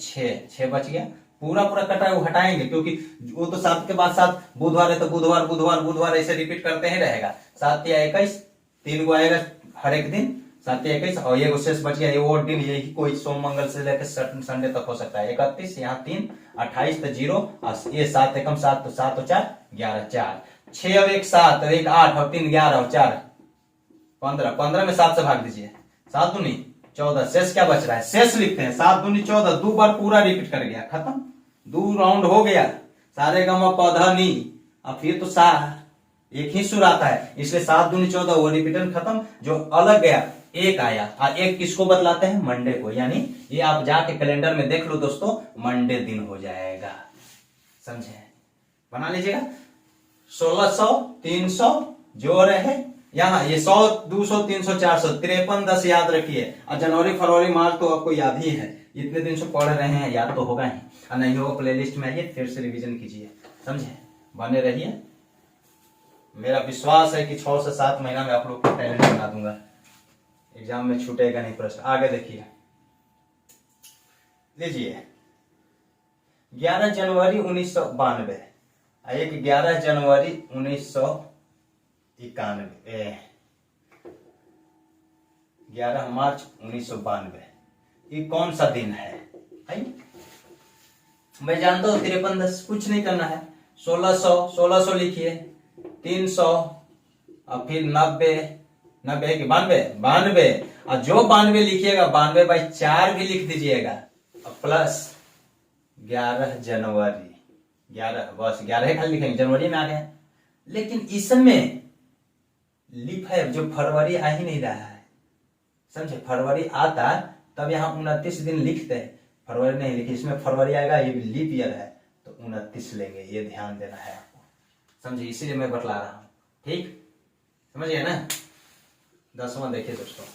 6 बच गया। पूरा कटा वो हटाएंगे, क्योंकि वो तो 7 के बाद 7 बुधवार है तो बुधवार बुधवार बुधवार ऐसे रिपीट करते ही रहेगा। 7 या 21, 3 गो आएगा हर एक दिन, 7 या 21, और ये शेष बच गया, ये वो दिन यही कोई सोम मंगल से लेकर संडे तक हो सकता है। 31 यहाँ 3, 28 तो 0, और ये 7 एकम 7 तो 7 और 4 11, 4 6 और 1 7 और 1 8 और 3 11 और 4 15, 15 में 7 से भाग दीजिए, 7 दूनी 14, शेष क्या बच रहा है, शेष लिखते हैं 7 दूनी 14, 2 बार पूरा रिपीट कर गया, खत्म, 2 राउंड हो गया, सारे गमा पौधा नी। अब फिर तो एक ही सुर आता है, इसलिए 7 दूनी 14, वो रिपीटन खत्म। जो अलग गया 1 आया, और 1 किसको बतलाते हैं, मंडे को, यानी ये आप जाके कैलेंडर में देख लो दोस्तों, मंडे दिन हो जाएगा। समझे, बना लीजिएगा। 1600 300 जो रहे यहाँ, ये 100 200 300 400 53 10 याद रखिए। और जनवरी फरवरी मार्च तो आपको याद ही है, इतने दिन से पढ़ रहे हैं, याद तो होगा ही, और नहीं होगा प्लेलिस्ट में आइए फिर से रिवीजन कीजिए। समझे, बने रहिए। मेरा विश्वास है कि 6 से 7 महीना में आप लोग को टैलेंट बना दूंगा, एग्जाम में छूटेगा नहीं प्रश्न। आगे देखिए, लीजिए 11 जनवरी 1992, एक 11 जनवरी 1991, 11 मार्च 1992, ये कौन सा दिन है? मैं जानता हूं 53 10, कुछ नहीं करना है। 1600 लिखिए, 300 और फिर 90 है कि 92, और जो 92 लिखिएगा 92/4 भी लिख दीजिएगा, प्लस 11 जनवरी 11, बस 11 खाली लिखेंगे, जनवरी में आ गया। लेकिन इसमें लीप है, जो फरवरी आ ही नहीं रहा है। समझे, फरवरी आता तब यहाँ 29 दिन लिखते हैं, फरवरी नहीं लिखी, इसमें फरवरी आएगा, ये भी लीप ईयर है तो 29 लेंगे, ये ध्यान देना है आपको। समझे, इसीलिए मैं बतला रहा हूं। ठीक, समझिए ना। 10वां देखिए दोस्तों,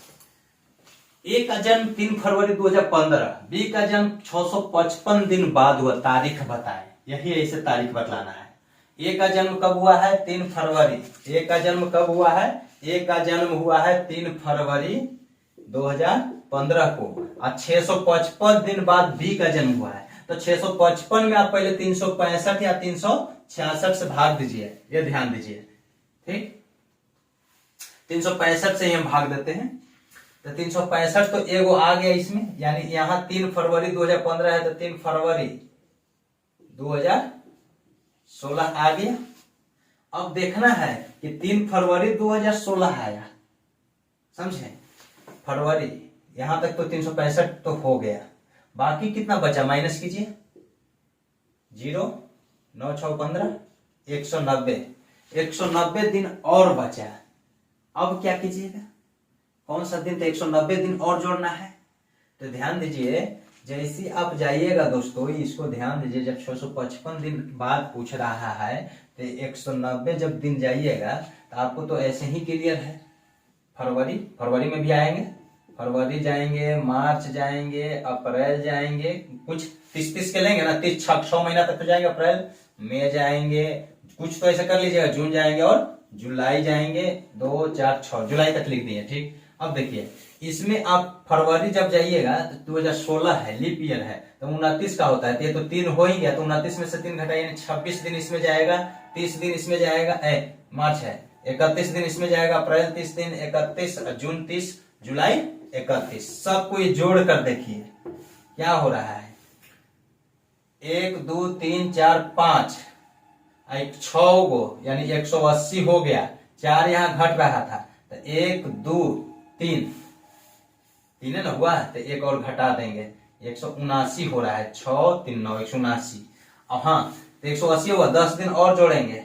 ए का जन्म 3 फरवरी 2015, बी का जन्म 655 दिन बाद हुआ, तारीख बताएं। यही ऐसे तारीख बतलाना है। ए का जन्म कब हुआ है? 3 फरवरी। ए का जन्म कब हुआ है? ए का जन्म हुआ है 3 फरवरी 2015 को, और 655 दिन बाद बी का जन्म हुआ है। तो 655 में आप पहले 365 या 366 से भाग दीजिए, ये ध्यान दीजिए, ठीक। 365 से हम भाग देते हैं, तो 365 तो एगो आ गया इसमें, यानी यहां 3 फरवरी 2015 है तो 3 फरवरी 2016 आ गया। अब देखना है कि 3 फरवरी 2016 आया, समझे? फरवरी यहां तक तो 365 तो हो गया, बाकी कितना बचा माइनस कीजिए, 0 9 6 15 190, 190 दिन और बचा। अब क्या कीजिएगा, कौन सा दिन? तो 190 दिन और जोड़ना है। तो ध्यान दीजिए, जैसे आप जाइएगा दोस्तों, इसको ध्यान दीजिए, जब 655 दिन बाद पूछ रहा है तो 190 जब दिन जाइएगा तो आपको तो ऐसे ही क्लियर है। फरवरी में भी आएंगे, फरवरी जाएंगे, मार्च जाएंगे, अप्रैल जाएंगे, कुछ 30 के लेंगे ना, 6 महीना तक तो जाएंगे, अप्रैल मई जाएंगे, कुछ तो ऐसा कर लीजिएगा, जून जाएंगे और जुलाई जाएंगे, 2 4 6 जुलाई तक लिख दिए, ठीक। अब देखिए इसमें आप फरवरी जब जाइएगा तो 2016 है, लीप ईयर है, तो 29 का होता है, तो ये तो 3 हो ही गया, तो 29 में से 3 घटाइए, 26 दिन इसमें जाएगा, 30 दिन इसमें जाएगा, मार्च है, 31 दिन इसमें जाएगा, अप्रैल 30 दिन, 31 जून 30, जुलाई 31, सबको ये जोड़ कर देखिए क्या हो रहा है। 1 2 3 4 5, 6 गो यानी 180 हो गया, 4 यहाँ घट रहा था, तो 1 2 3 है ना हुआ, तो एक और घटा देंगे, 179 हो रहा है, 6 3 9 179। अब हाँ, तो 180 हुआ, 10 दिन और जोड़ेंगे,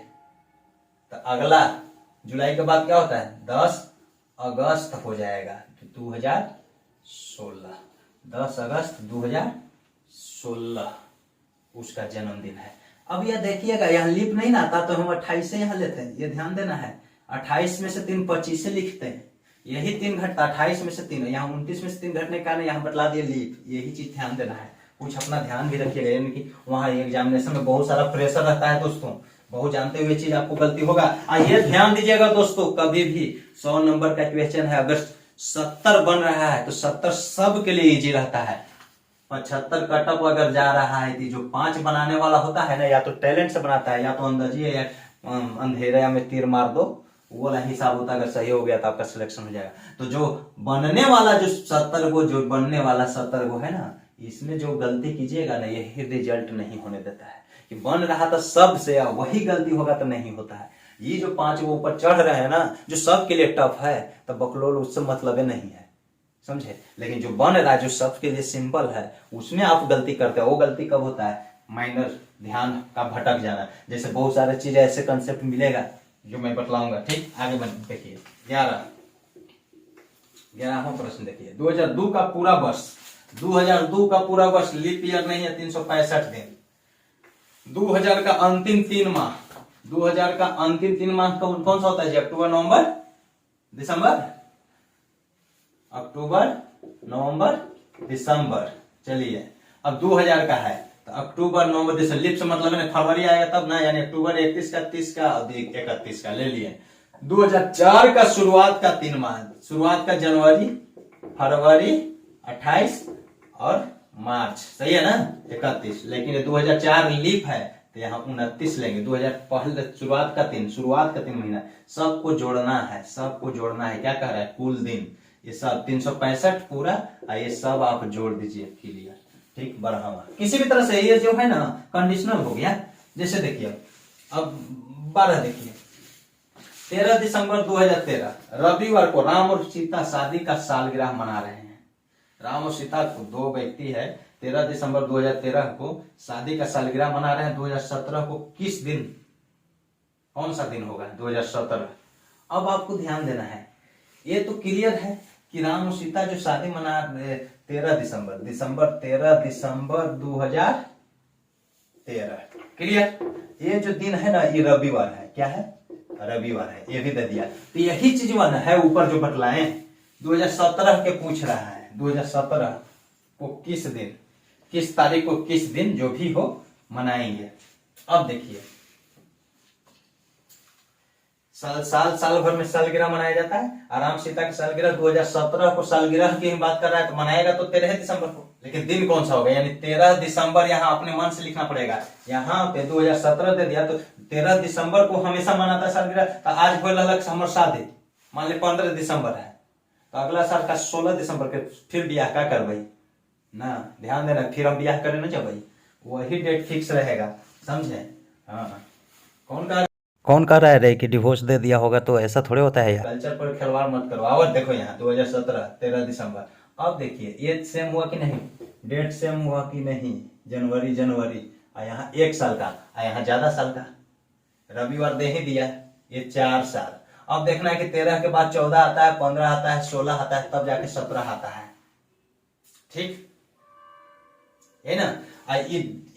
तो अगला जुलाई के बाद क्या होता है, 10 अगस्त हो जाएगा, तो 2016, 10 अगस्त 2016 उसका जन्मदिन है। अब यह देखिएगा, यहाँ लीप नहीं ना आता तो हम 28 से यहाँ लेते हैं, ये ध्यान देना है। 28 में से 3 25 से लिखते हैं, यही 3 घटता, 28 में से 3, यहाँ 29 में से 3 घटने का यहाँ बतला दिए लीप, यही चीज ध्यान देना है। कुछ अपना ध्यान भी रखिएगा, यानी कि वहाँ एग्जामिनेशन में बहुत सारा प्रेशर रहता है दोस्तों, बहुत जानते हुए चीज आपको गलती होगा। ये ध्यान दीजिएगा दोस्तों, कभी भी 100 नंबर का क्वेश्चन है, अगर 70 बन रहा है तो 70 सब के लिए इजी रहता है। 75 कटअप अगर जा रहा है, तो जो 5 बनाने वाला होता है ना, या तो टैलेंट से बनाता है, या तो अंदाजी या अंधेरे में तीर मार दो, वो वाला हिसाब होता है। अगर सही हो गया तो आपका सिलेक्शन हो जाएगा। तो जो बनने वाला जो 70 को, जो बनने वाला 70 को है ना, इसमें जो गलती कीजिएगा ना, यही रिजल्ट नहीं होने देता है। कि बन रहा था सब से, वही गलती होगा तो नहीं होता है। ये जो 5 वो ऊपर चढ़ रहे हैं ना, जो सबके लिए टफ है, तो बकलोल उससे मतलब नहीं है, समझे। लेकिन जो बन रहा है, जो सबके लिए सिंपल है, उसमें आप गलती करते हो। वो गलती कब होता है, माइनर ध्यान का भटक जाना। जैसे बहुत सारे चीजें ऐसे कंसेप्ट मिलेगा जो मैं बतलाऊंगा, ठीक। आगे देखिए 11वां प्रश्न देखिए, 2002 का पूरा वर्ष, 2002 का पूरा वर्ष लीप ईयर नहीं है, 365 दिन। 2000 का अंतिम 3 माह, 2000 का अंतिम 3 माह कौन कौन सा होता है जी? अक्टूबर नवंबर दिसंबर, अक्टूबर नवंबर दिसंबर। चलिए अब 2000 का है तो अक्टूबर नवंबर दिसंबर, लीप से मतलब है फरवरी आएगा तब ना, यानी अक्टूबर 31 का, 30 का और 31 का ले लिए। 2004 का शुरुआत का 3 माह, शुरुआत का जनवरी, फरवरी, 28 और मार्च, सही है ना, 31। लेकिन 2004 लीप है तो यहाँ 29 लेंगे। 2000 पहले शुरुआत का 3 महीना, सबको जोड़ना है, सबको जोड़ना है। क्या कह रहा है, कुल दिन, ये सब 365 पूरा, ये सब आप जोड़ दीजिए, क्लियर, ठीक। 12वां किसी भी तरह से ये जो है ना कंडीशनल हो गया। जैसे देखिए अब 12 देखिए, 13 दिसंबर 2013 रविवार को राम और सीता शादी का सालगिरह मना रहे हैं। राम और सीता को, 2 व्यक्ति है, 13 दिसंबर 2013 को शादी का सालगिरह मना रहे हैं। 2017 को किस दिन, कौन सा दिन होगा, 2017। अब आपको ध्यान देना है, ये तो क्लियर है कि राम और सीता जो शादी मना 13 दिसंबर 2013, क्लियर। ये जो दिन है ना, ये रविवार है, क्या है, रविवार है, ये भी दे दिया। तो यही चीज है ऊपर जो बतलाए 2017 के पूछ रहा है, 2017 को किस दिन, किस तारीख को, किस दिन जो भी हो मनाएंगे। अब देखिए साल भर में सालगिरह मनाया जाता है। आराम सीता की सालगिरह 2017 को सालगिरह की बात कर रहा है तो मनाएगा तो 13 दिसंबर को, लेकिन दिन कौन सा होगा, यानी 13 दिसंबर यहाँ अपने मन से लिखना पड़ेगा। यहाँ पे 2017 दे दिया तो 13 दिसंबर को हमेशा मनाता है सालगिरह। तो आज हो अलग से हमारे शादी, मान ली 15 दिसंबर है तो अगला साल का 16 दिसंबर के फिर ब्याह का कर भाई ना, ध्यान देना, फिर हम ब्याह करें ना जब भाई वही डेट फिक्स रहेगा, समझे। हाँ कौन कह रहा है कि डिवोर्स दे दिया होगा, तो ऐसा थोड़े होता है यार। कल्चर पर खिलवाड़ मत करो। और देखो यहाँ 2017 13 दिसंबर। अब देखिए ये सेम हुआ कि नहीं, डेट सेम हुआ कि नहीं, जनवरी यहाँ 1 साल का, यहाँ ज्यादा साल का, रविवार दे ही दिया, ये 4 साल। अब देखना है कि 13 के बाद 14 आता है, 15 आता है, 16 आता है, तब जाके 17 आता है, ठीक है ना।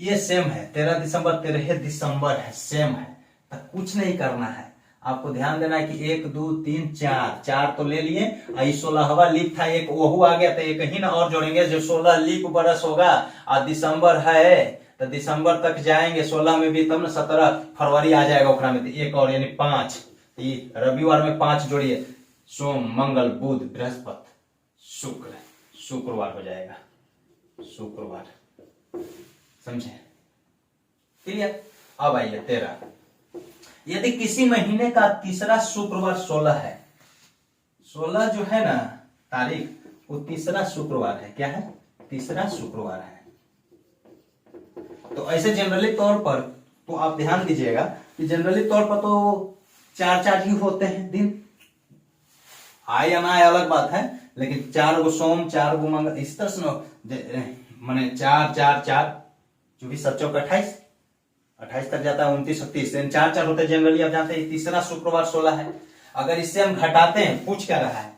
ये सेम है, 13 दिसंबर है, सेम है। तो कुछ नहीं करना है, आपको ध्यान देना है कि 1 2 3 4 तो ले लिए, 16वां लीप था, एक वहू आ गया, तो एक ही ना और जोड़ेंगे, जो 16 लीप बरस होगा। और दिसंबर है तो दिसंबर तक जाएंगे, 16 में भी, तब ना 17 फरवरी आ जाएगा ओकरा में, तो एक और यानी 5। रविवार में 5 जोड़िए, सोम मंगल बुध बृहस्पति शुक्र, शुक्रवार हो जाएगा, शुक्रवार, समझे, क्लियर। अब आइए 13, यदि किसी महीने का तीसरा शुक्रवार 16 है, 16 जो है ना तारीख, वो तीसरा शुक्रवार है, क्या है, तीसरा शुक्रवार है। तो ऐसे जनरली तौर पर तो आप ध्यान दीजिएगा कि जनरली तौर पर तो 4 ही होते हैं दिन, आए या ना आए अलग बात है, लेकिन 4 गो सोम, 4 गो मंगल, इस तरह से मैंने 4 जो भी 7 चौक 28 तक जाता है, 29 30, 4 होते हैं जनरली। आप जानते हैं तीसरा शुक्रवार 16 है। अगर इससे हम घटाते हैं, पूछ क्या रहा है,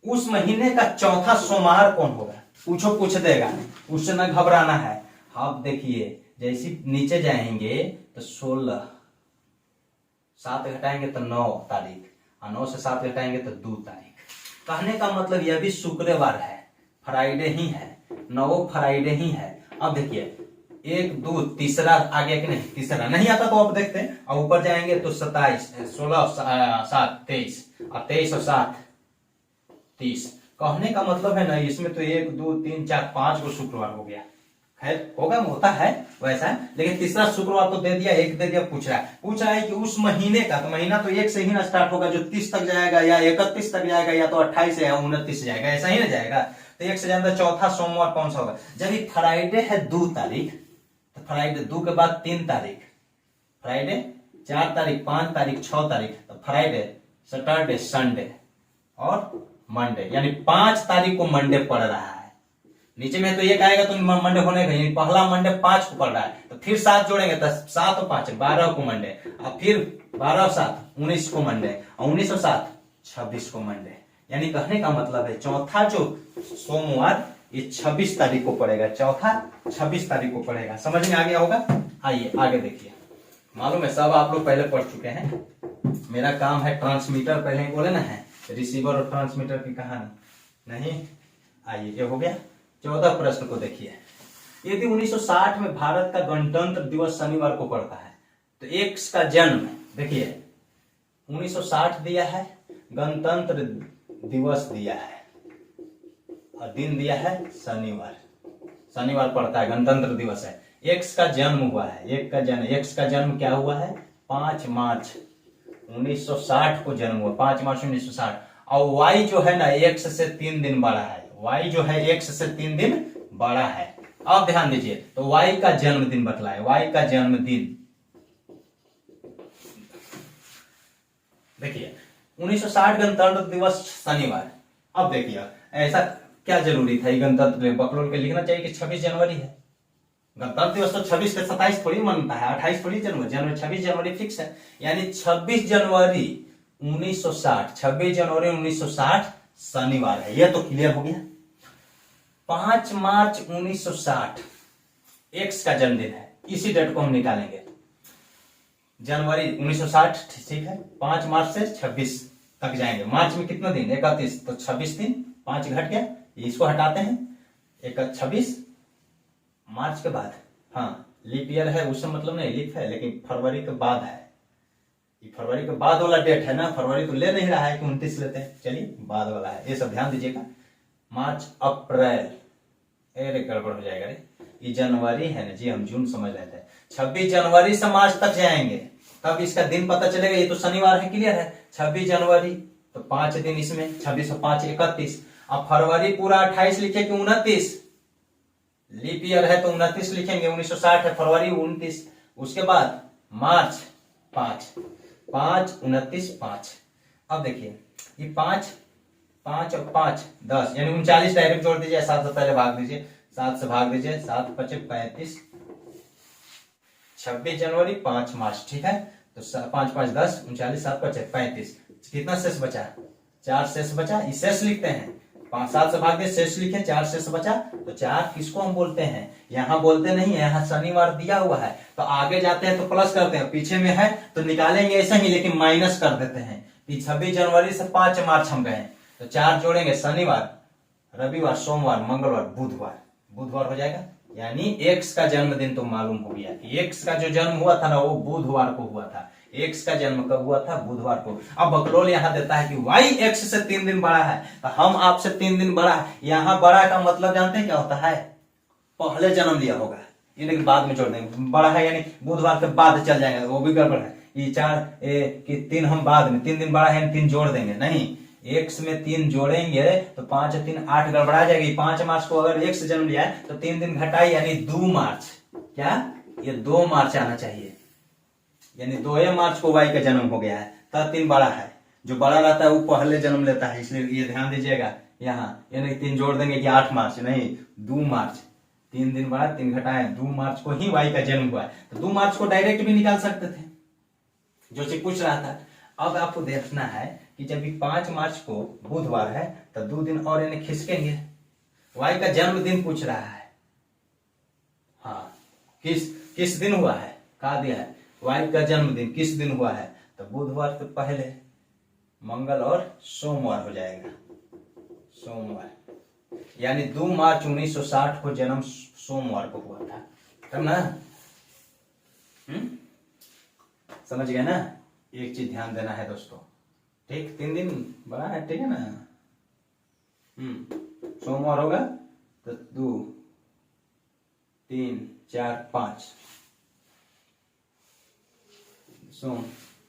उस महीने का चौथा सोमवार कौन होगा, पूछ देगा, उससे न घबराना है। अब देखिए जैसे नीचे जाएंगे तो 16, 7 घटाएंगे तो 9 तारीख, और 9 से 7 घटाएंगे तो 2 तारीख। कहने का मतलब यह भी शुक्रवार है, फ्राइडे ही है, 9 फ्राइडे ही है। अब देखिए 1 2 तीसरा आ गया कि नहीं, तीसरा नहीं आता तो आप देखते हैं, और ऊपर जाएंगे तो 27, 16 7 23, और 23 और 7 30। कहने का मतलब है ना, इसमें तो 1 2 3 4 5 को शुक्रवार हो गया, खैर होगा, होता है वैसा है, लेकिन तीसरा शुक्रवार तो दे दिया, एक दे दिया। पूछ रहा है कि उस महीने का, तो महीना तो 1 से ही ना स्टार्ट होगा, जो 30 तक जाएगा या 31 तक जाएगा, या तो 28 या 29 जाएगा, ऐसा ही ना जाएगा। तो 1 से ज्यादा चौथा सोमवार कौन सा होगा, जब ये फ्राइडे है 2 तारीख, तो फ्राइडे 2 के बाद 3 तारीख, फ्राइडे 4 तारीख 5 तारीख 6 तारीख, तो फ्राइडे सैटरडे संडे और मंडे, यानी 5 तारीख को मंडे पड़ रहा है। नीचे में तो 1 आएगा तो मंडे होने का, यानी पहला मंडे 5 को पड़ रहा है, तो फिर 7 जोड़ेंगे तो 7 और 5 12 को मंडे, और फिर 12 और 7 19 को मंडे, और 19 और 7 26 को मंडे। यानी कहने का मतलब है चौथा जो सोमवार ये 26 तारीख को पड़ेगा, चौथा 26 तारीख को पड़ेगा। समझ में आ गया होगा। आइए आगे देखिए, मालूम है सब आप लोग पहले पढ़ चुके हैं, मेरा काम है ट्रांसमीटर, पहले ही बोले ना है, रिसीवर और ट्रांसमीटर की कहानी नहीं। आइए ये हो गया। 14 प्रश्न को देखिए, यदि 1960 में भारत का गणतंत्र दिवस शनिवार को पड़ता है, तो एक्स का जन्म, देखिए 1960 दिया है, गणतंत्र दिवस दिया है, और दिन दिया है शनिवार, शनिवार पड़ता है, गणतंत्र दिवस है। एक्स का जन्म हुआ है, एक्स का जन्म क्या हुआ है, 5 मार्च 1960 को जन्म हुआ, 5 मार्च 1960। और वाई जो है ना एक्स से 3 दिन बड़ा है, वाई जो है एक्स से 3 दिन बड़ा है। अब ध्यान दीजिए, तो वाई का जन्मदिन बतलाए, वाई का जन्मदिन देखिए 1960 गणतंत्र दिवस शनिवार। अब देखिए ऐसा क्या जरूरी था गणतंत्र बकलोल के लिखना चाहिए कि 26 जनवरी है, गणतंत्र दिवस तो 26 से 27 थोड़ी मनता है, 28 थोड़ी जनवरी, 26 जनवरी फिक्स है। यानी 26 जनवरी 1960, 26 जनवरी 1960 शनिवार है, यह तो क्लियर हो गया। 5 मार्च 1960 एक्स का जन्मदिन है, इसी डेट को हम निकालेंगे। जनवरी 1960, ठीक है। 5 मार्च से 26 तक जाएंगे। मार्च में कितना दिन, 31, तो 26 दिन, 5 घट गया, इसको हटाते हैं। 26 मार्च के बाद, हाँ लीप ईयर है उससे मतलब नहीं, लीप है लेकिन फरवरी के बाद है, ये फरवरी के बाद वाला डेट है ना, फरवरी तो ले नहीं रहा है कि 29 लेते हैं, चलिए बाद वाला है, ये सब ध्यान दीजिएगा। मार्च अप्रैल, अरे गड़बड़ हो जाएगा रे, ये जनवरी है ना जी, हम जून समझ रहे थे। 26 जनवरी से मार्च तक जाएंगे, तब इसका दिन पता चलेगा। ये तो शनिवार है, क्लियर है। 26 जनवरी तो 5 दिन इसमें, 26 और 5 31। अब फरवरी पूरा 28 लिखे कि 29, लीप ईयर है तो 29 लिखेंगे, 1960 है, फरवरी 29। उसके बाद मार्च 5, 29 5। अब देखिए ये 5 और 5 10, यानी 39 डायरेक्ट जोड़ दीजिए, 7 से पहले भाग दीजिए, 7 से भाग दीजिए, 7 5 35। 26 जनवरी 5 मार्च, ठीक है। तो 5 5 10, 39 7 5 35। कितना शेष बचा, 4 शेष बचा, इस शेष लिखते हैं। 5 7 से भाग दे, शेष लिखे, 4 शेष बचा। तो 4 किसको हम बोलते हैं, यहाँ बोलते नहीं है, यहाँ शनिवार दिया हुआ है, तो आगे जाते हैं तो प्लस करते हैं, पीछे में है तो निकालेंगे ऐसा ही, लेकिन माइनस कर देते हैं। 26 जनवरी से 5 मार्च हम गए, तो 4 जोड़ेंगे, शनिवार, रविवार, सोमवार, मंगलवार, बुधवार, बुधवार हो जाएगा। यानी एक्स का जन्मदिन तो मालूम हो गया कि एक्स का जो जन्म हुआ था ना वो बुधवार को हुआ था। एक्स का जन्म कब हुआ था, बुधवार को। अब बकलोल यहाँ देता है कि वाई एक्स से 3 दिन बड़ा है, तो हम आपसे 3 दिन बड़ा है। यहाँ बड़ा का मतलब जानते हैं क्या होता है, पहले जन्म लिया होगा, ये लेकिन बाद में जोड़ देंगे। बड़ा है यानी बुधवार के बाद चल जाएगा, वो भी गड़बड़ है। ये 3 हम बाद में, 3 दिन बड़ा है 3 जोड़ देंगे, नहीं, एक्स में 3 जोड़ेंगे तो 5 3 8 गड़बड़ा जाएगी। 5 मार्च को अगर एक्स जन्म लिया है तो 3 दिन घटाई, यानी 2 मार्च, क्या ये 2 मार्च आना चाहिए, यानी 2 मार्च को वाई का जन्म हो गया है, तब 3 बड़ा है। जो बड़ा रहता है वो पहले जन्म लेता है, इसलिए ये ध्यान दीजिएगा। यहाँ यानी 3 जोड़ देंगे कि 8 मार्च, नहीं 2 मार्च, 3 दिन बाद 3 घटाए, 2 मार्च को ही वाई का जन्म हुआ है। तो 2 मार्च को डायरेक्ट भी निकाल सकते थे, जो चीज पूछ रहा था। अब आपको देखना है कि जब 5 मार्च को बुधवार है तो 2 दिन और यानी खिसकेंगे, वाई का जन्मदिन पूछ रहा है। हाँ, किस दिन हुआ है, कहा दिया है वाई का जन्मदिन किस दिन हुआ है, तो बुधवार तो पहले, मंगल और सोमवार हो जाएगा, सोमवार, यानी 2 मार्च 1960 को जन्म सोमवार को हुआ था, तब ना। समझ गए ना। एक चीज ध्यान देना है दोस्तों, ठीक, 3 दिन बड़ा है, ठीक है ना। सोमवार होगा तो 2 3 4 5, सोम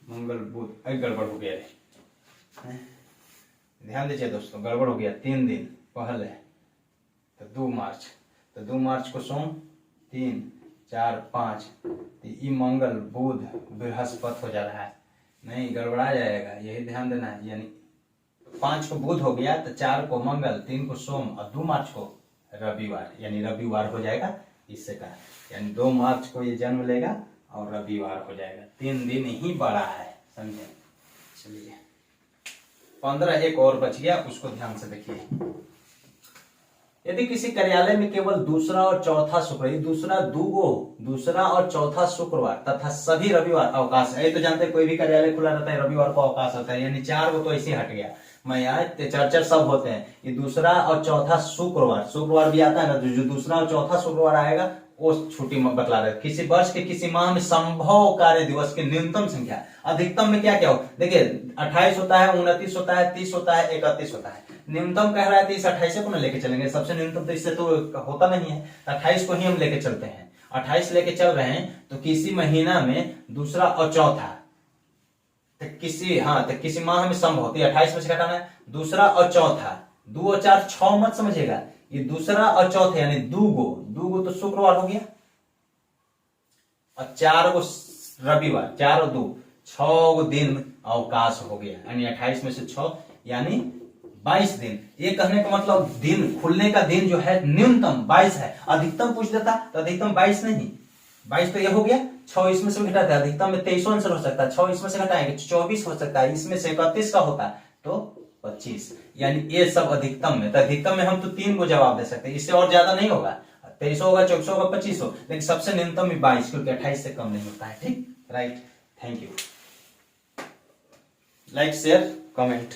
मंगल बुध, गड़बड़ हो गया है, ध्यान दीजिए दोस्तों, गड़बड़ हो गया। 3 दिन पहले तो 2 मार्च, तो 2 मार्च को सोम, 3 4 5, तो मंगल बुध बृहस्पति हो जा रहा है, नहीं गड़बड़ा जाएगा, यही ध्यान देना है। यानी 5 को बुध हो गया तो 4 को मंगल, 3 को सोम और 2 मार्च को रविवार, यानी रविवार हो जाएगा, इससे कहा, यानी 2 मार्च को ये जन्म लेगा और रविवार हो जाएगा, 3 दिन ही बड़ा है, समझे। चलिए 15 एक और बच गया, उसको ध्यान से देखिए। यदि किसी कार्यालय में केवल दूसरा और चौथा शुक्रवार, दूसरा और चौथा शुक्रवार तथा सभी रविवार अवकाश है, ये तो जानते हैं कोई भी कार्यालय खुला रहता है, रविवार को अवकाश होता है, यानी 4 को तो ऐसे हट गया, मैं यहाँ चर्चा सब होते हैं। ये दूसरा और चौथा शुक्रवार भी आता है ना, जो दूसरा और चौथा शुक्रवार आएगा वो छुट्टी बतला रहे। किसी वर्ष के किसी माह में संभव कार्य दिवस की न्यूनतम संख्या, अधिकतम में क्या क्या हो, देखिए 28 होता है, 29 होता है, 30 होता है, 31 होता है। न्यूनतम कह रहा है तो इस 28 को ना लेके चलेंगे, सबसे न्यूनतम तो इससे तो होता नहीं है, 28 को ही हम लेके चलते हैं। 28 लेके चल रहे हैं तो किसी महीना में दूसरा और चौथा, तो किसी माह में संभव होती है, 28 में से घटाना है, दूसरा और चौथा, 2 और 4 6 मत समझिएगा, ये दूसरा और चौथा यानी 2 गो तो शुक्रवार हो गया, और 4 गो रविवार, 4 और 2 6 गो दिन अवकाश हो गया, यानी 28 में से 6 यानी 22 दिन। ये कहने का मतलब दिन खुलने का दिन जो है न्यूनतम 22 है, अधिकतम पूछ देता तो अधिकतम 22 नहीं, 22 तो ये हो गया, 6 इसमें से घटाते हैं, अधिकतम में 23 आंसर हो सकता है, 6 इसमें से घटाएंगे 24 हो सकता है, इसमें से 31 का होता है तो 25, यानी ये सब अधिकतम में। तो अधिकतम में हम तो 3 को जवाब दे सकते हैं, इससे और ज्यादा नहीं होगा, 23 होगा, 24 होगा, 25 हो, लेकिन सबसे न्यूनतम 22, क्योंकि 28 से कम नहीं होता है, ठीक, right. Thank you. Like share comment.